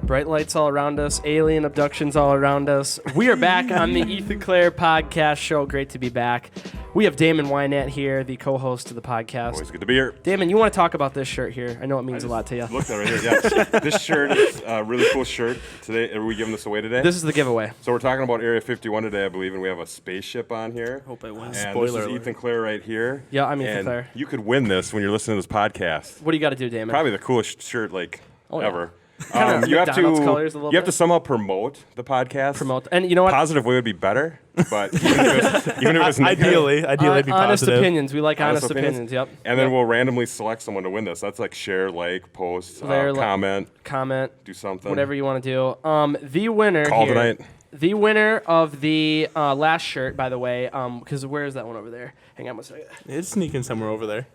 bright lights all around us, alien abductions all around us. We are back on the Ethan Clerc podcast show. Great to be back. We have Damon Weinandt here, the co-host of the podcast. Always good to be here. Damon, you want to talk about this shirt here? I know it means a lot to you. Look at it right here. Yeah. This shirt is a really cool shirt. Today, are we giving this away today? This is the giveaway. So we're talking about Area 51 today, I believe, and we have a spaceship on here. Hope I win. And Spoiler this is alert. Ethan Clerc right here. Yeah, I'm Ethan and Clerc. You could win this when you're listening to this podcast. What do you got to do, Damon? Probably the coolest shirt ever. Kinda You have McDonald's colors a little to bit. somehow promote the podcast. Promote. And you know what? Positive way would be better, but even if it was negative. Ideally, it'd be honest positive. opinions. We like honest opinions. Yep. And then we'll randomly select someone to win this. That's like share, like, post, comment, do something. Whatever you want to do. The winner Call here, tonight. The winner of the last shirt, by the way, because where is that one over there? Hang on one second. It's sneaking somewhere over there.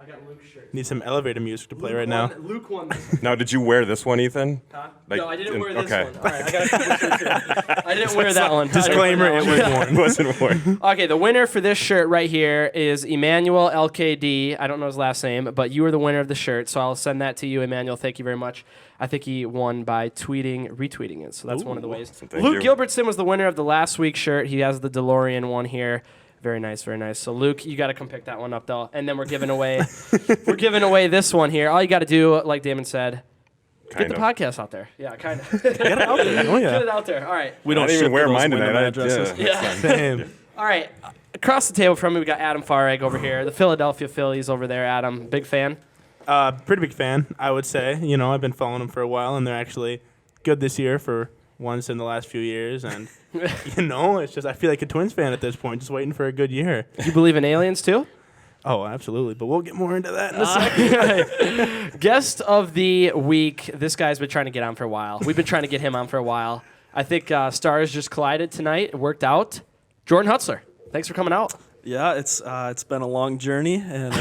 I got Luke's shirt. Need some elevator music to play right now. Luke won. Now, did you wear this one, Ethan? Huh? Like, No, I didn't wear this okay. one. All right, I got a couple shirts here. I didn't wear that one. Disclaimer, it was worn. It wasn't worn. Okay, the winner for this shirt right here is Emmanuel LKD. I don't know his last name, but you are the winner of the shirt, so I'll send that to you, Emmanuel. Thank you very much. I think he won by retweeting it, so that's one of the ways. Thank Luke you. Gilbertson was the winner of the last week's shirt. He has the DeLorean one here. Very nice, very nice. So Luke, you got to come pick that one up though, and then we're giving away this one here. All you got to do, like Damon said, get the podcast out there. Yeah, kind of. Get Get it out there. Oh, yeah. it out there. All right. We I don't didn't even ship wear those mine window tonight. addresses. Yeah. Same. All right. Across the table from me, we got Adam Farag over here. The Philadelphia Phillies over there. Adam, big fan. Pretty big fan, I would say. You know, I've been following them for a while, and they're actually good this year for once in the last few years. And, you know, it's just I feel like a Twins fan at this point, just waiting for a good year. You believe in aliens too? Oh, absolutely. But we'll get more into that in a second. Guest of the week. This guy's been trying to get on for a while. We've been trying to get him on for a while. I think stars just collided tonight. It worked out. Jordan Hutzler, thanks for coming out. Yeah, it's been a long journey, and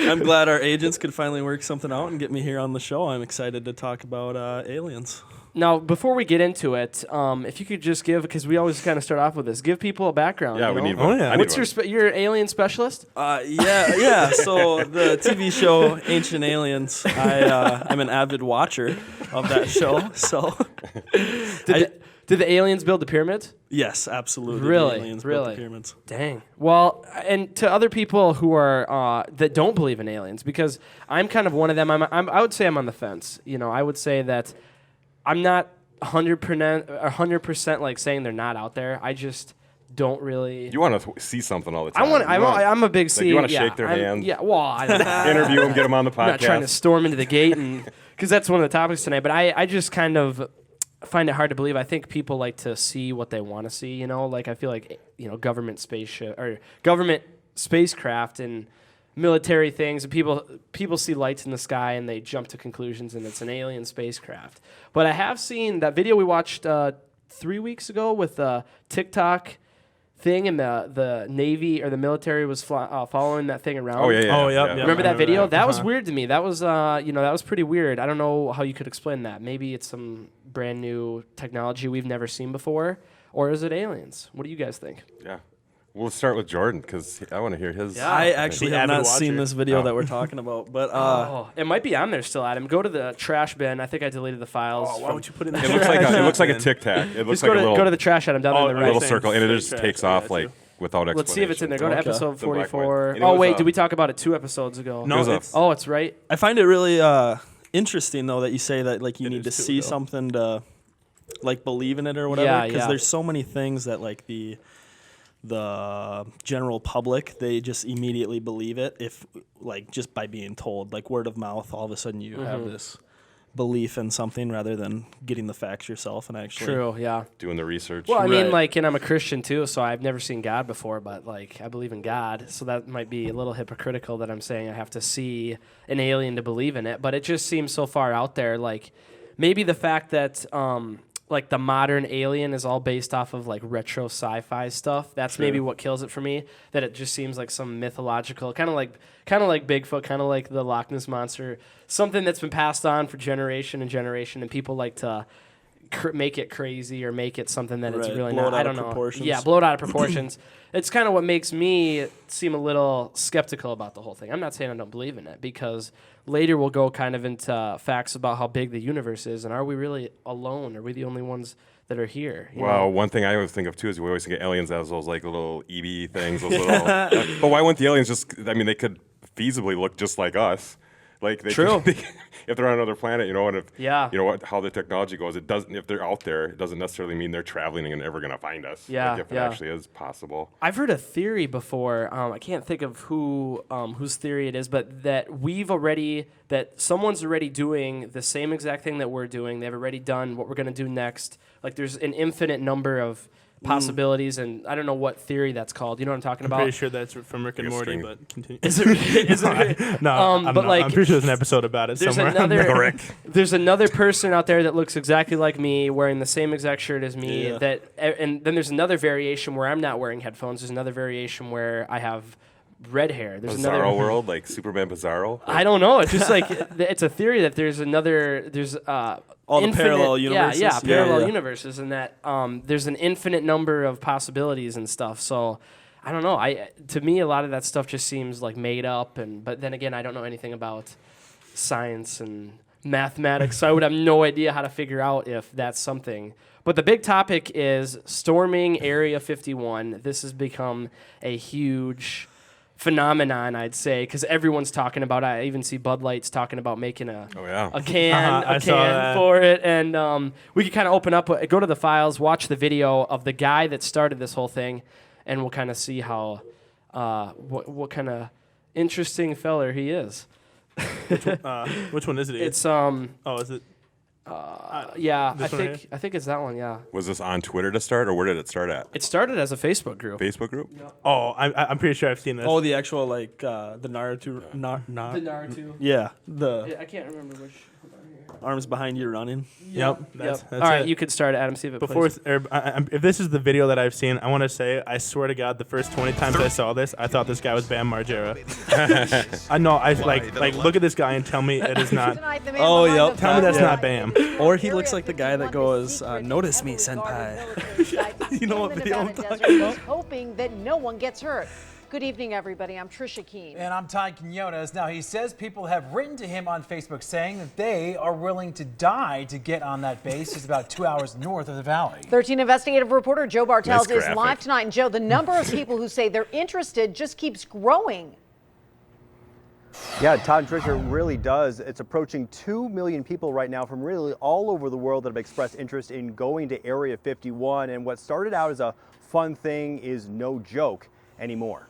I'm glad our agents could finally work something out and get me here on the show. I'm excited to talk about aliens. Now, before we get into it, if you could just give, because we always kind of start off with this, give people a background. Yeah, you we know? need one. Oh, yeah. I need What's one. your alien specialist? Yeah. So the TV show Ancient Aliens, I'm an avid watcher of that show. So Did the aliens build the pyramids? yes, absolutely. Really? The aliens built Really? the pyramids. Dang. Well, and to other people who are that don't believe in aliens, because I'm kind of one of them. I would say I'm on the fence. You know, I would say that I'm not 100% like saying they're not out there. I just don't really. You want to see something all the time. I'm a big like, C. you want to yeah, shake their I'm- hand. Yeah. Well, I don't know. Interview them, get them on the I'm not trying to podcast. storm into the gate, and because that's one of the topics tonight. But I just kind of find it hard to believe. I think people like to see what they want to see. You know, like I feel like government spaceship or government spacecraft and military things, and people see lights in the sky and they jump to conclusions, and it's an alien spacecraft. But I have seen that video we watched 3 weeks ago with the TikTok thing, and the Navy or the military was following that thing around. Oh, yeah. Oh, yep, yeah. yep. Remember that video? That was Uh-huh. weird to me. That was that was pretty weird. I don't know how you could explain that. Maybe it's some brand new technology we've never seen before, or is it aliens? What do you guys think? Yeah. We'll start with Jordan because I want to hear his. Yeah. I actually The have avid not seen watcher. this video Oh. that we're talking about, but It might be on there still, Adam. Go to the trash bin. I think I deleted the files. Oh, why from- would you put it in It the looks like trash? it looks like a Man. Tic Tac. It looks Just like go a to little the trash, Adam, down on the Oh, right. little Same circle, and it just trash, takes yeah, off too. like without explanation. Let's see if it's in there. Go to Okay. episode The black 44. one. And it Oh was, wait, did we talk about it 2 episodes ago? No, It was a- it's Oh, it's right. I find it really interesting though that you say that like you It need to is too, see though. something to like believe in it or whatever, Yeah, because yeah. there's so many things that like the general public, they just immediately believe it if like just by being told, like word of mouth, all of a sudden you have this belief in something rather than getting the facts yourself and actually True. Yeah. doing the research. Well, I mean, Right. like, and I'm a Christian too, so I've never seen God before, but like, I believe in God, so that might be a little hypocritical that I'm saying I have to see an alien to believe in it. But it just seems so far out there. Like, maybe the fact that like the modern alien is all based off of like retro sci-fi stuff. That's maybe what kills it for me. That it just seems like some mythological, kind of like Bigfoot, kind of like the Loch Ness monster, something that's been passed on for generation and generation, and people like to make it crazy or make it something that it's Right. really Blow not. it I out don't of know. proportions. Yeah, blow it out of proportions. It's kind of what makes me seem a little skeptical about the whole thing. I'm not saying I don't believe in it, because later we'll go kind of into facts about how big the universe is, and are we really alone? Are we the only ones that are here? You know? One thing I always think of too is we always think of aliens as those like little EB things, those little. But why wouldn't the aliens just? I mean, they could feasibly look just like us. Like they True. If they're on another planet, you know, and if Yeah. you know how the technology goes, it doesn't. If they're out there, it doesn't necessarily mean they're traveling and never going to find us. Yeah, Like if it yeah. actually is possible. I've heard a theory before. I can't think of whose theory it is, but that someone's already doing the same exact thing that we're doing. They've already done what we're going to do next. Like there's an infinite number of possibilities, and I don't know what theory that's called. You know what I'm talking I'm about? pretty sure that's from Rick and Like a Morty, string. but continue. Is it? No, I'm but not. like, I'm pretty sure there's an episode about it There's somewhere. another. There's another person out there that looks exactly like me, wearing the same exact shirt as me. Yeah. And then there's another variation where I'm not wearing headphones. There's another variation where I have red hair. There's Bizarro another world, like Superman Bizarro. I don't know. It's just like it's a theory that there's All the infinite, parallel universes? Yeah, parallel Yeah. universes, and that there's an infinite number of possibilities and stuff. So I don't know. To me, a lot of that stuff just seems like made up, but then again, I don't know anything about science and mathematics, so I would have no idea how to figure out if that's something. But the big topic is storming Area 51. This has become a huge phenomenon, I'd say, because everyone's talking about it. I even see Bud Light's talking about making a can for it. And we could kind of open up, go to the files, watch the video of the guy that started this whole thing, and we'll kind of see how what kind of interesting feller he is. Which one is it? It's is it? yeah, This one here? I think it's that one. Yeah, Was this on Twitter to start, or where did it start at? it started as a Facebook group. Facebook group? Oh, I'm pretty sure I've seen this. Oh, the actual like the Naruto. Naruto. Yeah, the I can't remember which. arms behind you running. Yep. That's All right, it. you could start it, Adam. See if it Before, plays. if this is the video that I've seen, I want to say, I swear to God, the first 20 times I saw this, I thought this guy was Bam Margera. I know, like look at this guy and tell me it is not. Oh, yep. Tell me that's not Bam. Or he looks like the guy that goes, "Notice me, senpai." You know what video I'm talking about? Hoping that no one gets hurt. Good evening, everybody. I'm Trisha Keene. And I'm Ty Quinones. Now, he says people have written to him on Facebook saying that they are willing to die to get on that base. It's about 2 hours north of the valley. 13 investigative reporter Joe Bartels Nice is graphic. live tonight. And Joe, the number of people who say they're interested just keeps growing. Yeah, Todd and Tricia, really does. It's approaching 2 million people right now from really all over the world that have expressed interest in going to Area 51. And what started out as a fun thing is no joke anymore.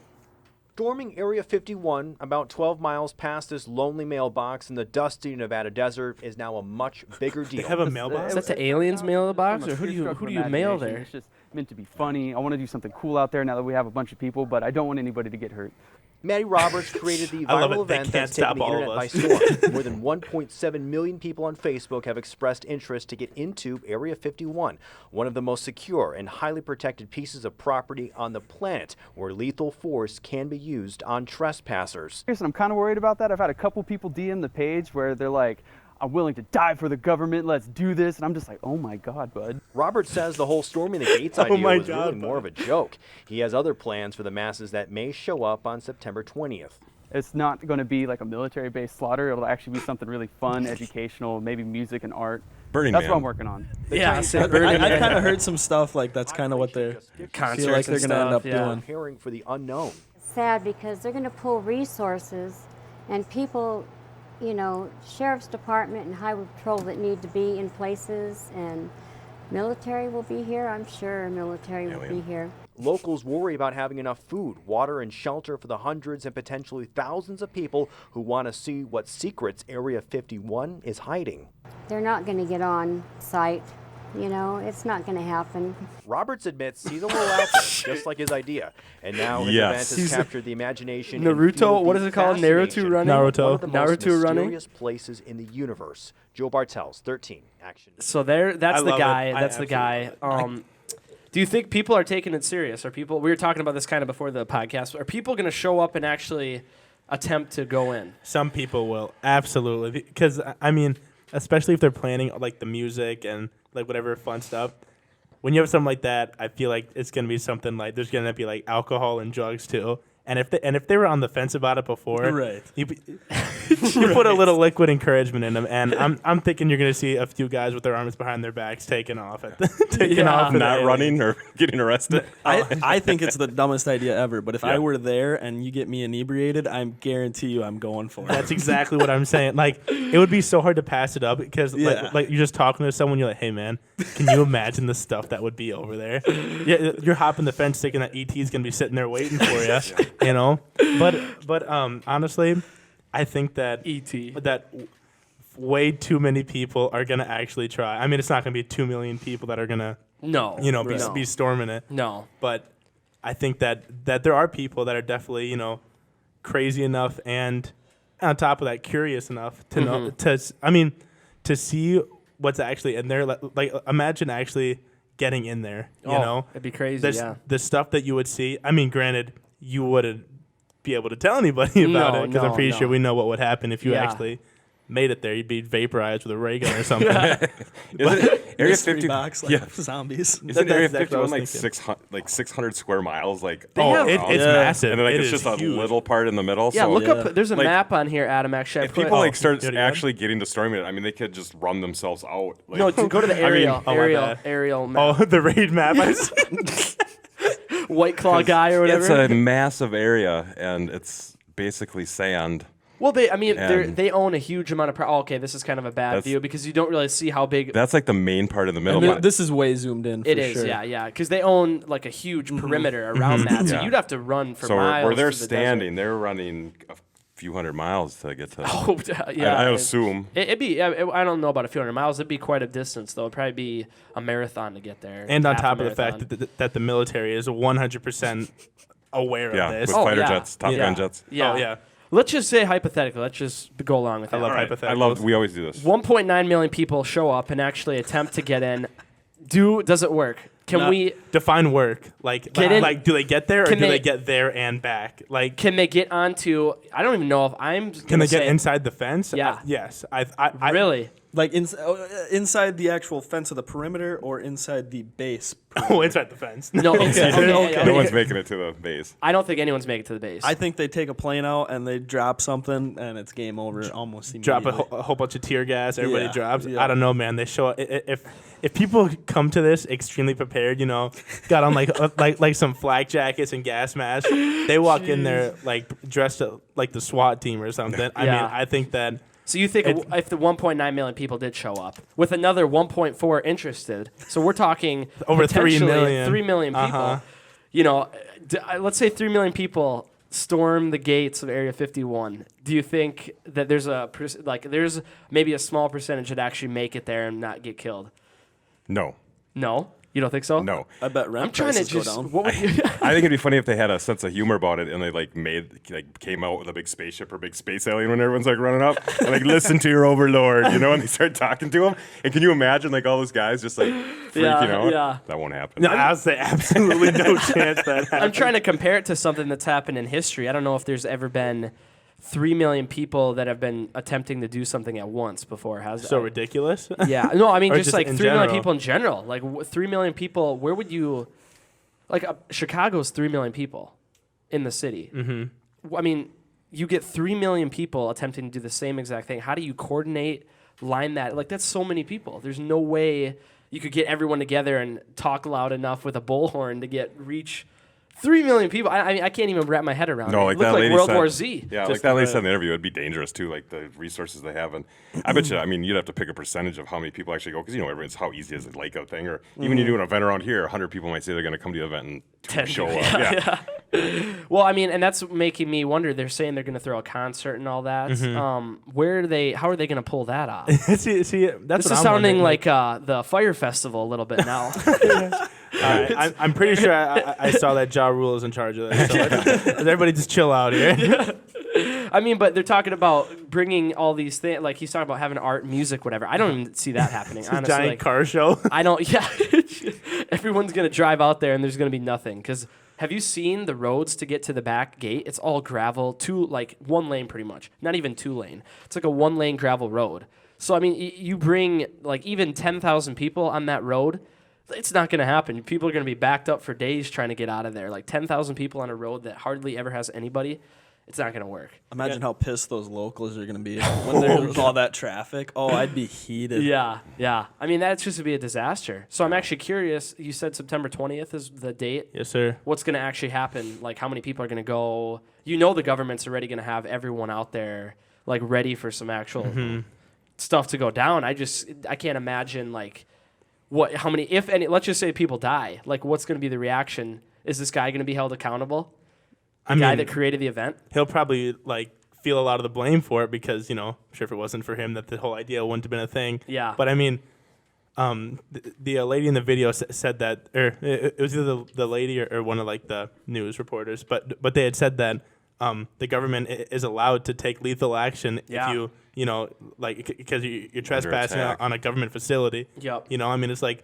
Storming Area 51, about 12 miles past this lonely mailbox in the dusty Nevada desert, is now a much bigger deal. They have a mailbox? Is that the aliens mail the box, or who do you mail there? It's just meant to be funny. I want to do something cool out there now that we have a bunch of people, but I don't want anybody to get hurt. Maddie Roberts created the I love viral it. They event can't that's taken stop the all of internet by us. storm. More than 1.7 million people on Facebook have expressed interest to get into Area 51, one of the most secure and highly protected pieces of property on the planet, where lethal force can be used on trespassers. And I'm kind of worried about that. I've had a couple people DM the page where they're like, "I'm willing to die for the government. Let's do this." And I'm just like, oh my God, bud. Roberts says the whole storming the gates idea my was God, really more of a joke. He has other plans for the masses that may show up on September 20th. It's not going to be like a military-based slaughter. It'll actually be something really fun, educational, maybe music and art. Burning That's Man. what I'm working on. Yeah, I've kind of heard some stuff like that's kind of what they concerts feel like they're and going to end stuff, up yeah. doing. Preparing for the unknown. Sad because they're going to pull resources and people, you know, sheriff's department and highway patrol that need to be in places, and military will be here. I'm sure military will be here. Locals worry about having enough food, water, and shelter for the hundreds and potentially thousands of people who want to see what secrets Area 51 is hiding. They're not going to get on site. You know, it's not going to happen. Roberts admits he's a little out there, just like his idea. And now his Yes. event has captured the imagination. Naruto? and fueled What the is it called? fascination Naruto running? of one of Naruto. the most Naruto running? mysterious places in the universe. Joe Bartels, 13 Action. So that's I the love guy. it. I That's the guy. Do you think people are taking it serious? Are people? We were talking about this kind of before the podcast. Are people going to show up and actually attempt to go in? Some people will, absolutely. Because, I mean, especially if they're planning like the music and like whatever fun stuff. When you have something like that, I feel like it's gonna be something like there's gonna be like alcohol and drugs too. And if they were on the fence about it before, Right. you put a little liquid encouragement in them, and I'm thinking you're gonna see a few guys with their arms behind their backs taking off at Not running or getting arrested. I think it's the dumbest idea ever. But if Yeah. I were there and you get me inebriated, I guarantee you I'm going for it. That's exactly what I'm saying. Like, it would be so hard to pass it up because, like you're just talking to someone. You're like, "Hey, man, can you imagine the stuff that would be over there?" Yeah, you're hopping the fence, thinking that ET's gonna be sitting there waiting for you. You know, but honestly, I think that E.T. way too many people are gonna actually try. I mean, it's not gonna be 2 million people that are gonna, No. be storming it. No. But I think that there are people that are definitely, crazy enough and on top of that, curious enough to know to see what's actually in there. Like imagine actually getting in there. You know, it'd be crazy. There's Yeah. the stuff that you would see. I mean, granted, you wouldn't be able to tell anybody about it because I'm pretty sure we know what would happen if you Yeah. actually made it there. You'd be vaporized with a ray gun or something. Isn't Area Mystery 50? box, like zombies. Isn't Area That's exactly what I 51 was like 600 square miles? Like They have- it's around? massive. And then It it's is just a huge. little part in the middle. Yeah, so look up. There's a like, map on here, Adam. Actually, I if put. people like start you already got it? actually getting to storming it, I mean, they could just run themselves out. Like, No, go to the aerial, my bad. aerial map. Oh, the raid map. White Claw guy or whatever. it's a massive area, and it's basically sand. Well, they And- they own a huge amount of. Okay, this is kind of a bad That's- view because you don't really see how big That's like the main part in the middle. And but this is way zoomed in. For it is. sure. Yeah, because they own like a huge perimeter around that, so Yeah. you'd have to run for so miles. where they're through the standing, they're running a few hundred miles to get to. desert. Oh, yeah. I assume. It'd be. I don't know about a few hundred miles. It'd be quite a distance, though. It'd probably be a marathon to get there. And on half a top of the fact marathon. that the military is 100% aware Yeah, of this. with Oh, fighter yeah. jets, Top Gun jets. Yeah. Oh, yeah. Let's just say hypothetically. Let's just go along with that. I love I hypotheticals. love. We always do this. 1.9 million people show up and actually attempt to get in. Does it work? Can No, we? define work? Like, Get in- like, do they get there or Can do they- they get there and back? Like, Can they get onto? I don't even know if I'm. can they get inside the fence? Yeah. Yes. I Really? Like inside the actual fence of the perimeter or inside the base. Oh, inside the fence. No. Okay. No one's making it to the base. I don't think anyone's making it to the base. I think they take a plane out and they drop something and it's game over almost Drop immediately. a whole bunch of tear gas. Everybody Yeah, drops. yeah. I don't know, man. They show if people come to this extremely prepared, got on like some flak jackets and gas masks. They walk in there like dressed up like the SWAT team or something. I Yeah. mean, I think that. So you think if the 1.9 million people did show up with another 1.4 interested, so we're talking Over 3 potentially million. 3 million people. Uh-huh. Let's say 3 million people storm the gates of Area 51. Do you think that there's there's maybe a small percentage that actually make it there and not get killed? No. No, you don't think so? No. I bet rent I'm trying to prices go just. down. What would you? I think it'd be funny if they had a sense of humor about it and they came out with a big spaceship or big space alien when everyone's like running up and listen to your overlord, and they start talking to him. And can you imagine all those guys just freaking out? yeah. That won't happen. No, I would say absolutely no chance that happens. I'm trying to compare it to something that's happened in history. I don't know if there's ever been 3 million people that have been attempting to do something at once before. So ridiculous. Yeah. No, I mean, Or just just like in 3 million general. people in general. 3 million people, where would you. Chicago's 3 million people in the city. Mm-hmm. I mean, you get 3 million people attempting to do the same exact thing. How do you coordinate, line that? That's so many people. There's no way you could get everyone together and talk loud enough with a bullhorn to reach 3 million people. I mean, I can't even wrap my head around No, it. like It looked that like lady World said, War Z. Yeah, Just that lady right. said in the interview, it'd be dangerous too, the resources they have. And I bet you, I mean, you'd have to pick a percentage of how many people actually go, because everyone's how easy is it like a thing, or even you do an event around here, 100 people might say they're going to come to the event and 10 show people. up. Yeah. Well, I mean, and that's making me wonder. They're saying they're going to throw a concert and all that. How are they going to pull that off? see, that's This what is I'm sounding wondering. like the Fire Festival a little bit now. I'm pretty sure I saw that Ja Rule is in charge of that. So let's everybody just chill out here. I mean, but they're talking about bringing all these things. Like he's talking about having art, music, whatever. I don't even see that happening. A Honestly, giant car show. I don't. Yeah, everyone's gonna drive out there and there's gonna be nothing. Because have you seen the roads to get to the back gate? It's all gravel, one lane pretty much. Not even 2 lane. It's like a 1 lane gravel road. So, I mean, you bring, like, even 10,000 people on that road, it's not going to happen. People are going to be backed up for days trying to get out of there. Like, 10,000 people on a road that hardly ever has anybody, it's not going to work. Imagine how pissed those locals are going to be when there's all that traffic. Oh, I'd be heated. Yeah. I mean, that's just to be a disaster. So I'm actually curious. You said September 20th is the date. Yes, sir. What's going to actually happen? Like, how many people are going to go? You know the government's already going to have everyone out there, like, ready for some actual stuff to go down. I can't imagine, like, how many, if any, let's just say people die. Like, what's going to be the reaction? Is this guy going to be held accountable? The guy that created the event? He'll probably, like, feel a lot of the blame for it because, you know, I'm sure if it wasn't for him that the whole idea wouldn't have been a thing. Yeah. But, I mean, the lady in the video said that, or it was either the lady or one of, like, the news reporters, but they had said that the government is allowed to take lethal action if you know, like, because you're trespassing on a government facility. Yep. You know, I mean, it's like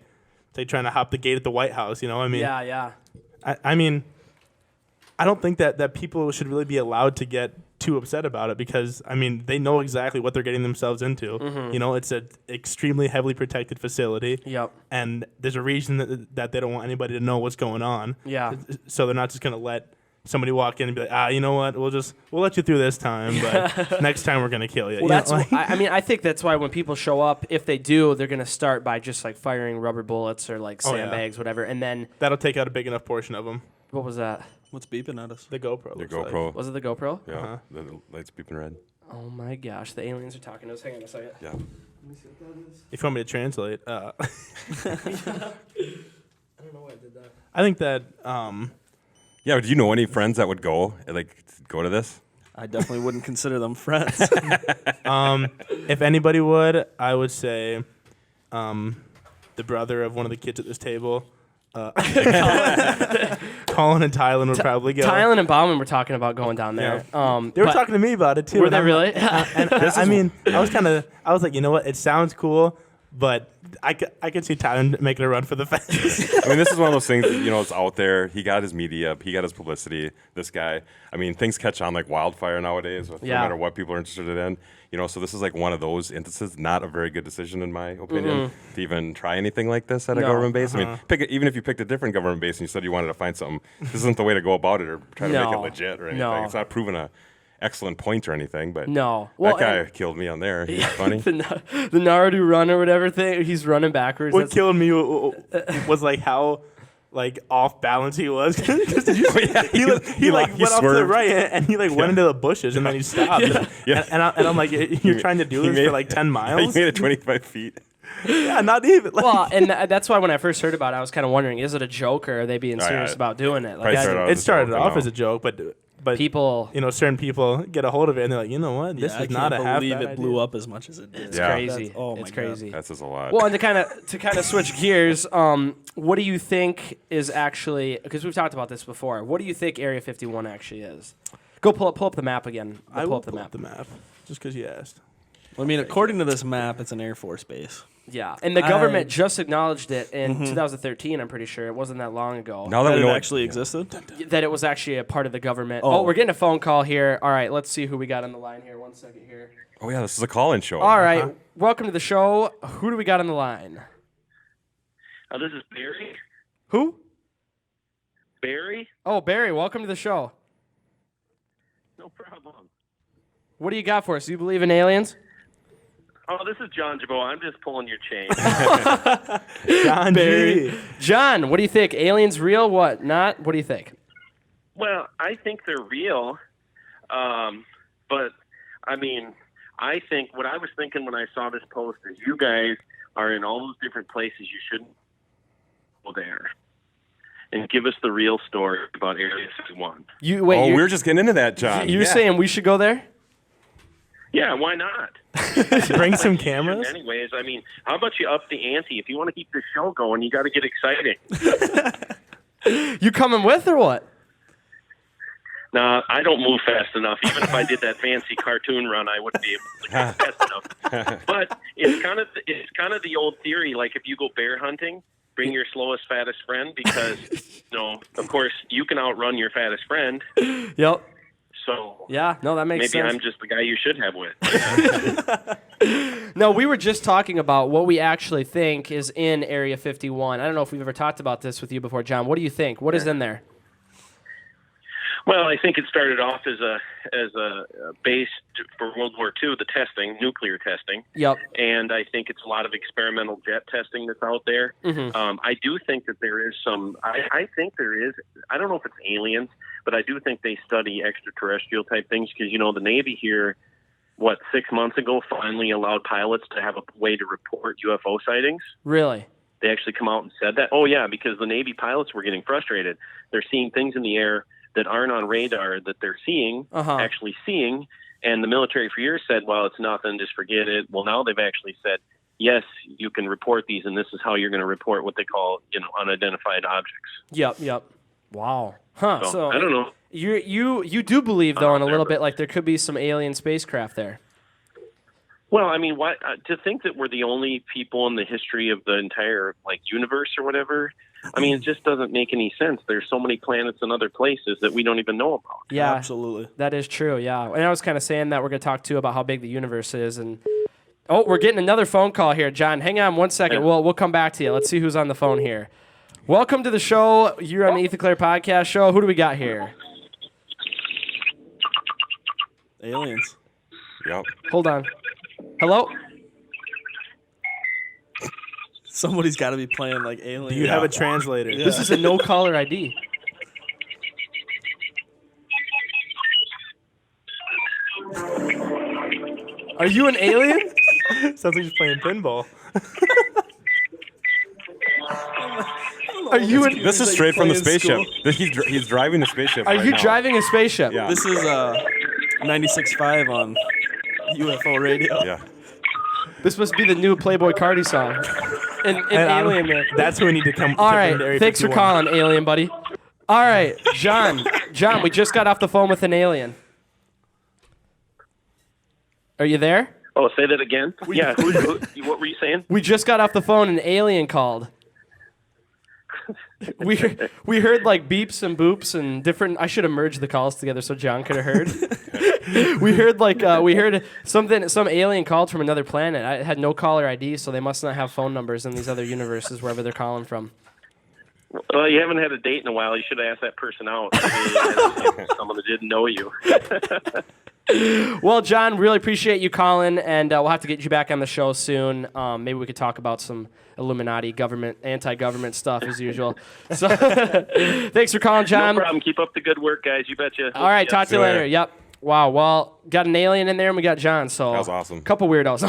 trying to hop the gate at the White House, you know? I mean, Yeah. I mean, I don't think that people should really be allowed to get too upset about it because, I mean, they know exactly what they're getting themselves into. You know, it's an extremely heavily protected facility. Yep. And there's a reason that they don't want anybody to know what's going on. Yeah. So they're not just going to let somebody walk in and be like, you know what, we'll let you through this time, but next time we're going to kill you. Well, that's I mean, I think that's why when people show up, if they do, they're going to start by just, like, firing rubber bullets or, like, sandbags, whatever, and then... That'll take out a big enough portion of them. What was that? What's beeping at us? The GoPro. The GoPro. Was it the GoPro? Yeah. The lights beeping red. Oh, my gosh. The aliens are talking to us. Hang on a second. Yeah. Let me see what that is. If you want me to translate. I don't know why I did that. I think that... Yeah, do you know any friends that would go to this? I definitely wouldn't consider them friends. If anybody would, I would say the brother of one of the kids at this table. Colin and Tylen would probably go. Tylen and Bauman were talking about going down there. Yeah. They were talking to me about it too. Were they really? I mean, I was like, you know what? It sounds cool, but I could see Tylen making a run for the fence. I mean, this is one of those things, you know, it's out there. He got his media, he got his publicity, this guy. I mean, things catch on like wildfire nowadays, no matter what people are interested in. You know, so this is like one of those instances, not a very good decision, in my opinion, to even try anything like this at a government base. I mean, even if you picked a different government base and you said you wanted to find something, this isn't the way to go about it or try to make it legit or anything. It's not proven a excellent point or anything, but that guy killed me on there. He's funny. the Naruto run or whatever thing, he's running backwards. What killed me was like how like off balance he was. He went off to the right and he went into the bushes and then he stopped. And I'm like, you're trying to do this for like 10 miles? He made it 25 feet. Yeah, not even. Well, and that's why when I first heard about it, I was kind of wondering, is it a joke or are they being serious about doing it? Like, it started off as a joke, but people, you know, certain people get a hold of it and they're like, you know what, this is not a half bad idea. I can't believe it blew up as much as it did. It's crazy. It's crazy. That says a lot. Well, and to kind of switch gears, what do you think is actually, because we've talked about this before, what do you think Area 51 actually is? Go pull up the map again. I will pull up the map just because you asked. Well, I mean, according to this map, it's an Air Force base. Yeah, and the government just acknowledged it in 2013, I'm pretty sure. It wasn't that long ago. Now that we know it actually existed? That it was actually a part of the government. Oh, we're getting a phone call here. All right, let's see who we got on the line here. 1 second here. Oh, yeah, this is a call-in show. All right, welcome to the show. Who do we got on the line? This is Barry. Who? Barry? Oh, Barry, welcome to the show. No problem. What do you got for us? Do you believe in aliens? Oh, this is John Jabot. I'm just pulling your chain. John Barry. John, what do you think? Aliens real? What? Not? What do you think? Well, I think they're real. But, I mean, I think what I was thinking when I saw this post is you guys are in all those different places you shouldn't go there. And give us the real story about Area 51. We're just getting into that, John. You're saying we should go there? Yeah, why not? Bring some cameras? Anyways, I mean, how about you up the ante? If you want to keep the show going, you got to get exciting. You coming with or what? No, I don't move fast enough. Even if I did that fancy cartoon run, I wouldn't be able to move fast enough. But it's kind of the old theory, like if you go bear hunting, bring your slowest, fattest friend because, of course, you can outrun your fattest friend. Yep. So Yeah, no, that makes maybe sense. I'm just the guy you should have with. No, we were just talking about what we actually think is in Area 51. I don't know if we've ever talked about this with you before, John. What do you think? What is in there? Well, I think it started off as a base for World War II, the testing, nuclear testing. Yep. And I think it's a lot of experimental jet testing that's out there. I do think that there is some. I think there is. I don't know if it's aliens, but I do think they study extraterrestrial type things because the Navy here, 6 months ago, finally allowed pilots to have a way to report UFO sightings. Really? They actually come out and said that. Oh yeah, because the Navy pilots were getting frustrated. They're seeing things in the air that aren't on radar that they're seeing, actually seeing, and the military for years said, well, it's nothing, just forget it. Well, now they've actually said, yes, you can report these, and this is how you're going to report what they call, unidentified objects. Yep. Wow. Huh. So I don't know. You do believe, though, in a little bit, like there could be some alien spacecraft there. Well, I mean, to think that we're the only people in the history of the entire universe or whatever, I mean, it just doesn't make any sense. There's so many planets and other places that we don't even know about. Yeah, absolutely. That is true, yeah. And I was kind of saying that we're going to talk, too, about how big the universe is. And we're getting another phone call here, John. Hang on 1 second. We'll come back to you. Let's see who's on the phone here. Welcome to the show. You're on the Ethan Clerc podcast show. Who do we got here? Aliens. Yep. Hold on. Hello? Somebody's got to be playing like aliens. Do you have a translator? Yeah. This is a no caller ID. Are you an alien? Sounds like he's playing pinball. Are you an? This is straight from the spaceship. He's driving the spaceship. Are right you now. driving a spaceship? Yeah. This is 96.5 on UFO radio. Yeah. This must be the new Playboy Cardi song. An alien man. That's who we need to come. All to right. bring to Area Thanks for 51. calling, alien buddy. All right, John. John, we just got off the phone with an alien. Are you there? Oh, say that again? Yeah, what were you saying? We just got off the phone. An alien called. We heard like beeps and boops and different. I should have merged the calls together so John could have heard. we heard something. Some alien called from another planet. I had no caller ID, so they must not have phone numbers in these other universes wherever they're calling from. Well, you haven't had a date in a while. You should have asked that person out. Someone that didn't know you. Well, John, really appreciate you calling, and we'll have to get you back on the show soon. Maybe we could talk about some Illuminati, government, anti-government stuff as usual. So, thanks for calling, John. No problem. Keep up the good work, guys. You betcha. All right, talk to you later. Yep. Wow. Well, got an alien in there, and we got John. So That was awesome. Couple weirdos.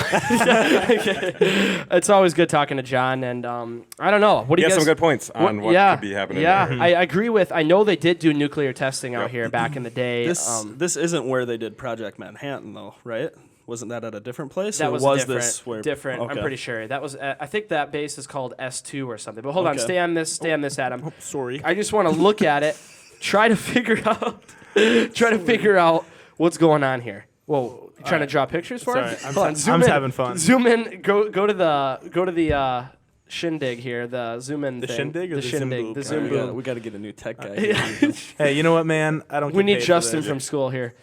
It's always good talking to John, and I don't know. What do you He has guys? some good points on what could be happening Yeah, there. I agree with. I know they did do nuclear testing out here back in the day. This isn't where they did Project Manhattan, though, right? Wasn't that at a different place? That or was different. This where Different. Okay. I'm pretty sure that was. I think that base is called S2 or something. But hold on, Okay. stay on this, Adam. Sorry. I just want to look at it, try to figure out what's going on here. Whoa, you trying to draw pictures for us? Sorry, Hold on, zoom I'm in. having fun. Zoom in. Go to the shindig here. The zoom in. The thing. shindig or the zoom shindig. boob? The zoom boob. We got to get a new tech guy. Here. Hey, you know what, man? I don't. We get need paid for Justin this. from school here.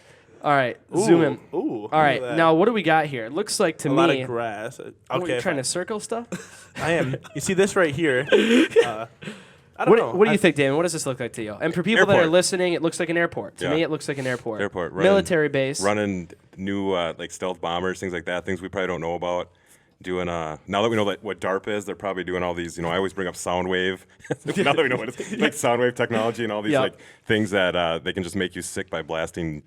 All right, zoom in. Ooh. All right, now what do we got here? It looks like to a me. lot of grass. What, Okay, you trying fine. to circle stuff? I am. You see this right here? I don't know. What do you think, Damon? What does this look like to you? And for people that are Airport. listening, it looks like an airport. To Yeah. me, it looks like an airport. Airport, running- military base. Running new like stealth bombers, things like that, things we probably don't know about. Doing now that we know what DARPA is, they're probably doing all these. I always bring up sound wave. Now that we know what it's like, sound wave technology and all these Yep. like things that they can just make you sick by blasting,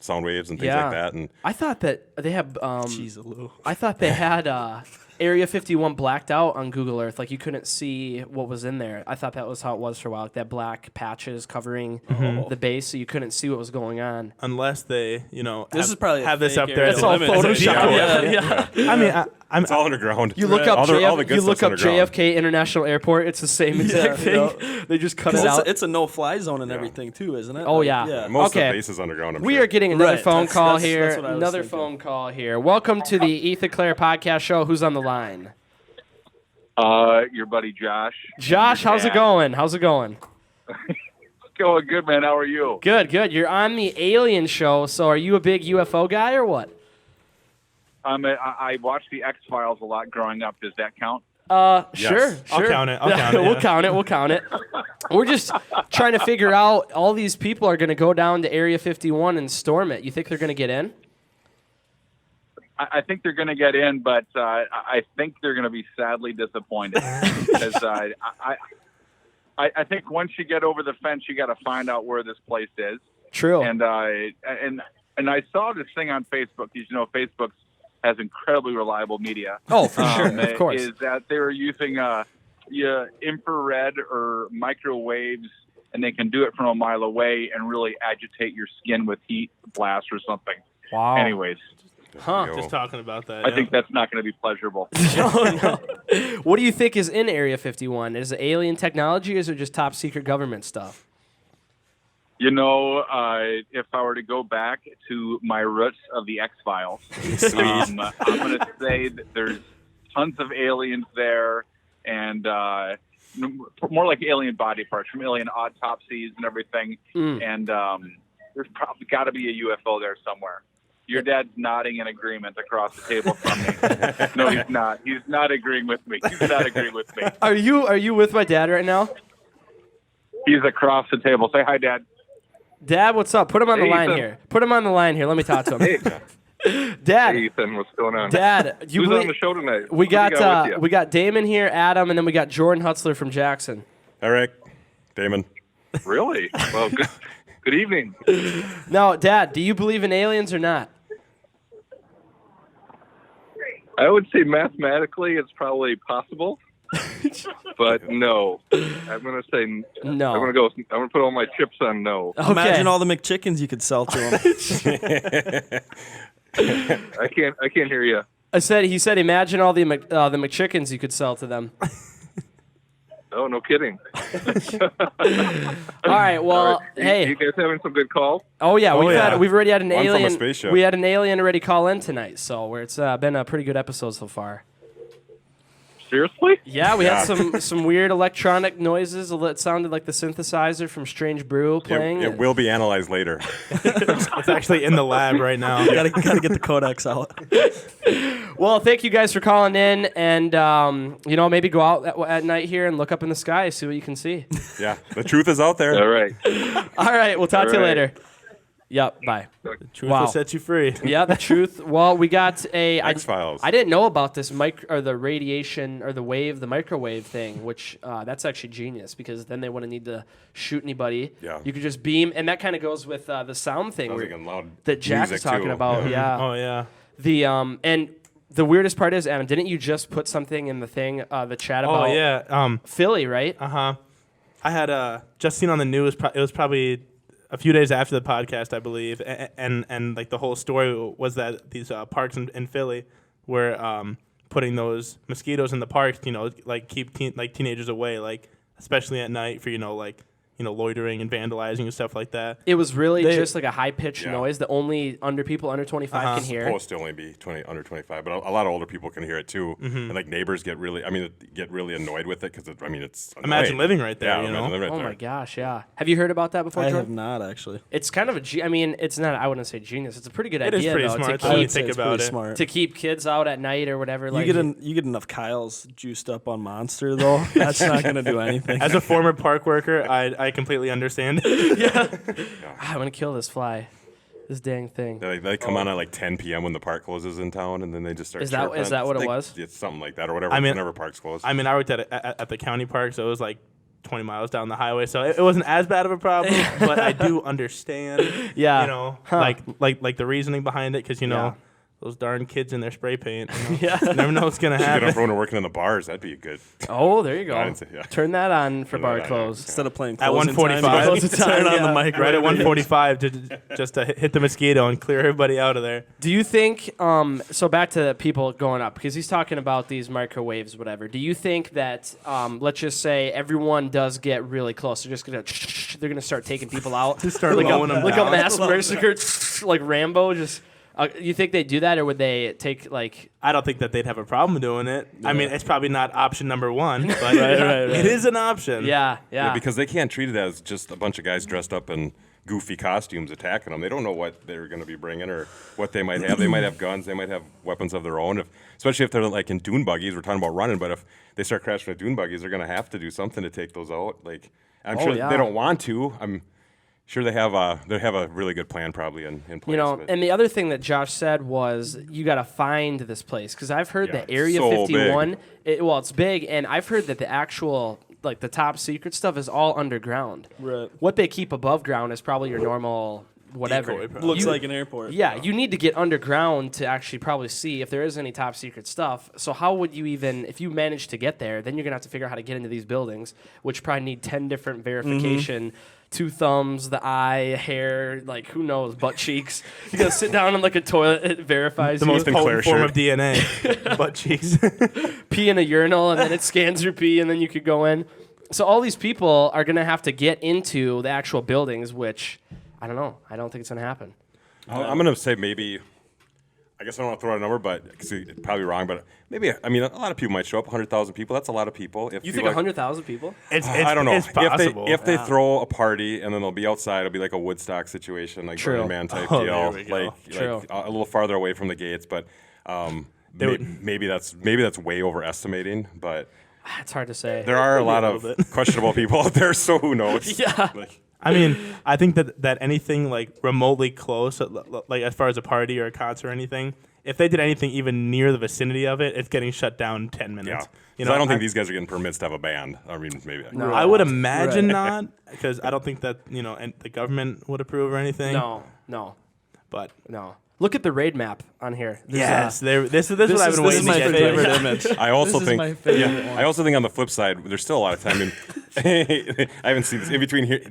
sound waves and things like that. And I thought that they had. Jeez, Lou. I thought they had Area 51 blacked out on Google Earth. Like you couldn't see what was in there. I thought that was how it was for a while. Like that black patches covering the base, so you couldn't see what was going on. Unless they, This is probably a have this fake up there. area as It's all a- Photoshop. Yeah. I mean, I'm it's all underground. You look up all the good you look stuff's up underground. JFK International Airport. It's the same exact thing. They just cut it out. It's a no-fly zone and everything too, isn't it? Oh, yeah. Yeah. Most Okay. of the base is underground. I'm We sure. are getting another Right, phone that's- call that's here. what I was Another thinking. phone call here. Welcome to the Ethan Clerc podcast show. Who's on the line? Your buddy Josh. Josh, how's it going? How's it going? Going good, man. How are you? Good, good. You're on the Alien Show, so are you a big UFO guy or what? I watched the X-Files a lot growing up. Does that count? Sure. I'll count it. I'll count it. We'll yeah. count it. We'll count it. We're just trying to figure out. All these people are going to go down to Area 51 and storm it. You think they're going to get in? I think they're going to get in, but I think they're going to be sadly disappointed because I think once you get over the fence, you got to find out where this place is. True. And I saw this thing on Facebook. You know, Facebook has incredibly reliable media. Oh, for sure, of course. Is that they were using infrared or microwaves, and they can do it from a mile away and really agitate your skin with heat blast or something. Wow. Anyways. Just talking about that. I think that's not going to be pleasurable. No. What do you think is in Area 51? Is it alien technology or is it just top secret government stuff? You know, if I were to go back to my roots of the X-Files, I'm going to say that there's tons of aliens there and more like alien body parts from alien autopsies and everything. And there's probably got to be a UFO there somewhere. Your dad's nodding in agreement across the table from me. No, he's not. He's not agreeing with me. He's not agreeing with me. Are you with my dad right now? He's across the table. Say hi, Dad. Dad, what's up? Put him on the Hey, line Ethan. here. Put him on the line here. Let me talk to him. Hey, Dad. Hey, Ethan, what's going on? Dad, Who's on the show tonight? We Who do you with got you? we got Damon here, Adam, and then we got Jordan Hutzler from Jackson. Hi, Rick. Damon. Really? Well, good evening. No, Dad, do you believe in aliens or not? I would say mathematically it's probably possible, but no. I'm going to say No. I'm going to put all my chips on no. Okay. Imagine all the McChickens you could sell to them. I can't hear you. He said, imagine all the McChickens you could sell to them. Oh, no kidding. All right, well, hey. You guys having some good calls? Oh yeah, we've already had an One from a alien. spaceship. We had an alien already call in tonight, so it's been a pretty good episode so far. Seriously? Yeah, we had some weird electronic noises. It sounded like the synthesizer from Strange Brew playing. It will be analyzed later. It's actually in the lab right now. gotta get the codex out. Well, thank you guys for calling in, and maybe go out at night here and look up in the sky, see what you can see. Yeah, the truth is out there. All right. All right, we'll talk to you All right. later. Yep, bye. Truth will set you free. Yeah, the truth. Well, we got X-Files. I didn't know about this the radiation or the microwave thing, which that's actually genius because then they wouldn't need to shoot anybody. Yeah. You could just beam, and that kind of goes with the sound thing Sounds like a loud that Jack music is talking too. about. Yeah. Oh yeah. The and the weirdest part is, Adam, didn't you just put something in the thing, the chat about? Oh yeah. Philly, right? I had just seen on the news. It was probably a few days after the podcast, I believe, and like the whole story was that these parks in Philly were putting those mosquitoes in the parks, like keep teenagers away, like especially at night for loitering and vandalizing and stuff like that. It was really just like a high-pitched noise that only people under 25 can hear. It's supposed to only be under 25, but a lot of older people can hear it too. And like neighbors get really annoyed with it because it's annoying. Imagine living right there. Imagine living right Oh there. my gosh, yeah. Have you heard about that before, I Jordan? have not actually. It's kind of it's not, I wouldn't say genius. It's a pretty good It idea, is pretty though, smart to when you keep, think about it. Smart. to keep kids out at night or whatever. You get enough Kyles juiced up on Monster though. That's not gonna do anything. As a former park worker, I completely understand. I'm going to kill this fly. This dang thing. They come on at like 10 p.m. when the park closes in town, and then they just start. Is that what it was? It's something like that, or whatever. I mean- whenever parks close. I mean, I worked at the county park, so it was like 20 miles down the highway, so it wasn't as bad of a problem. But I do understand. Yeah. Like the reasoning behind it, because those darn kids in their spray paint. Yeah. You never know what's gonna Get happen. everyone working in the bars. That'd be good. Oh, there you go. I didn't say- yeah. Turn that on for Turn bar that on, close. yeah. Instead of playing At closing 1:45. time, Closing turn time, on the yeah. mic Right at 1:45 just to hit the mosquito and clear everybody out of there. Do you think, so back to people going up, because he's talking about these microwaves, whatever. Do you think that, let's just say everyone does get really close, they're going to start taking people out? Just start like mowing them like down. a mass massacre, like Rambo, just, You think they'd do that, or would they take like? I don't think that they'd have a problem doing it. I mean, it's probably not option number one, but Right. it is an option. Yeah. Because they can't treat it as just a bunch of guys dressed up in goofy costumes attacking them. They don't know what they're going to be bringing or what they might have. They might have guns. They might have weapons of their own. Especially if they're like in dune buggies. We're talking about running, but if they start crashing with dune buggies, they're going to have to do something to take those out. Like, I'm sure they don't want to. I'm sure they have a really good plan probably in place. You know, and the other thing that Josh said was you got to find this place, because I've heard that Area so 51. It's big, and I've heard that the actual like the top secret stuff is all underground. Right. What they keep above ground is probably your normal whatever. Looks like an airport. Yeah, you need to get underground to actually probably see if there is any top secret stuff. So how would you even, if you manage to get there, then you're gonna have to figure out how to get into these buildings, which probably need 10 different verification. 2 thumbs, the eye, hair, like who knows, butt cheeks. You gotta sit down in like a toilet, it verifies The you. most potent form of DNA, butt cheeks. Pee in a urinal, and then it scans your pee, and then you could go in. So all these people are gonna have to get into the actual buildings, which I don't know. I don't think it's gonna happen. I'm going to say maybe, I guess I don't want to throw out a number, but it's probably wrong, but maybe, I mean, a lot of people might show up. 100,000 people, that's a lot of people. If You think 100,000 people? I don't know. It's possible. If they throw a party and then they'll be outside, it'll be like a Woodstock situation, like Burning Man type deal, there we go. like a little farther away from the gates. But maybe that's way overestimating. But It's hard to say. there are a lot of questionable people out there, so who knows? Yeah. I mean, I think that anything like remotely close, like as far as a party or a concert or anything, if they did anything even near the vicinity of it, it's getting shut down in 10 minutes. Yeah. You 'Cause know, I don't think these guys are getting permits to have a band. I mean, maybe. No. I would imagine not, because I don't think that and the government would approve or anything. No. But Look at the raid map on here. yes, this is what I've been waiting to my get favorite to. image. I also This is my think. favorite one. I also think on the flip side, there's still a lot of time. I haven't seen this in between here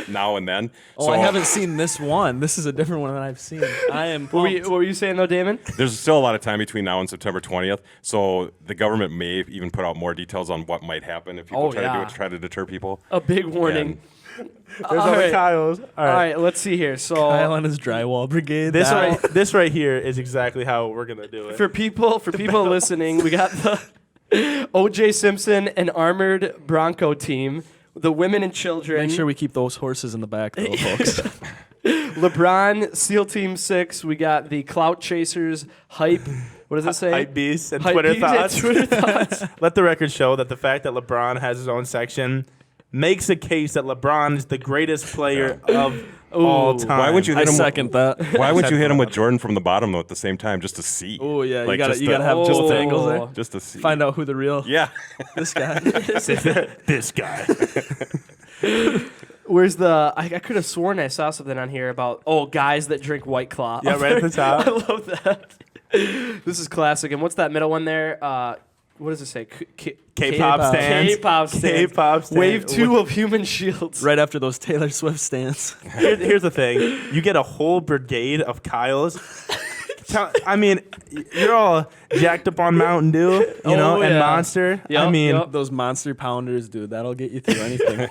now and then. Oh, I haven't seen this one. This is a different one than I've seen. I am pumped. What were you saying though, Damon? There's still a lot of time between now and September 20th, so the government may even put out more details on what might happen if people try to do it to try to deter people. A big warning. There's all the Kyles. All right, let's see here. So Kyle and his drywall brigade. This right here is exactly how we're gonna do it. for people listening, we got the O.J. Simpson and Armored Bronco team, the women and children. Make sure we keep those horses in the back, though, folks. LeBron, SEAL Team 6. We got the Clout Chasers, Hype. What does it say? Hype beasts and Hype Twitter beasts and thoughts. Twitter thoughts. Let the record show that the fact that LeBron has his own section makes a case that LeBron is the greatest player of all time. Why wouldn't you I hit him? second that. Why would you hit him with Jordan from the bottom though at the same time just to see? Oh yeah, Like, you gotta have to- both Oh. angles there. Just to see. Find out who the real Yeah. this guy. This guy. Where's the? I could have sworn I saw something on here about guys that drink White Claw. Yeah, right at the top. I love that. This is classic. And what's that middle one there? What does it say? K-pop stands. K-pop stands. K-pop stands. Wave 2 of Human Shields. Right after those Taylor Swift stands. Here's the thing. You get a whole brigade of Kyles. I mean, you're all jacked up on Mountain Dew, and Monster. Yep, I mean, Those monster pounders, dude, that'll get you through anything.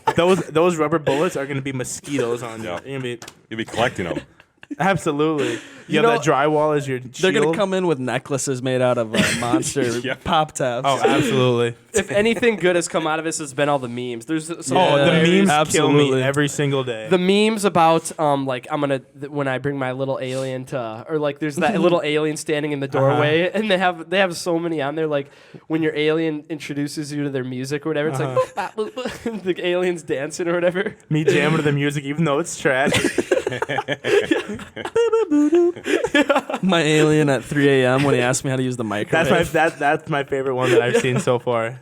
those rubber bullets are gonna be mosquitoes on you. Yep. You're gonna be, You'll be collecting them. absolutely. You have know- that drywall as your They're shield. gonna come in with necklaces made out of monster Yep. pop tabs. Oh, absolutely. If anything good has come out of this, it's been all the memes. There's some Oh, the hilarious- memes kill absolutely. me every single day. The memes about like I'm gonna when I bring my little alien to or like there's that little alien standing in the doorway and they have so many on there like when your alien introduces you to their music or whatever it's like the alien's dancing or whatever. Me jamming to the music, even though it's trash. My alien at 3 a.m. when he asked me how to use the microwave. That's my favorite one that I've seen so far.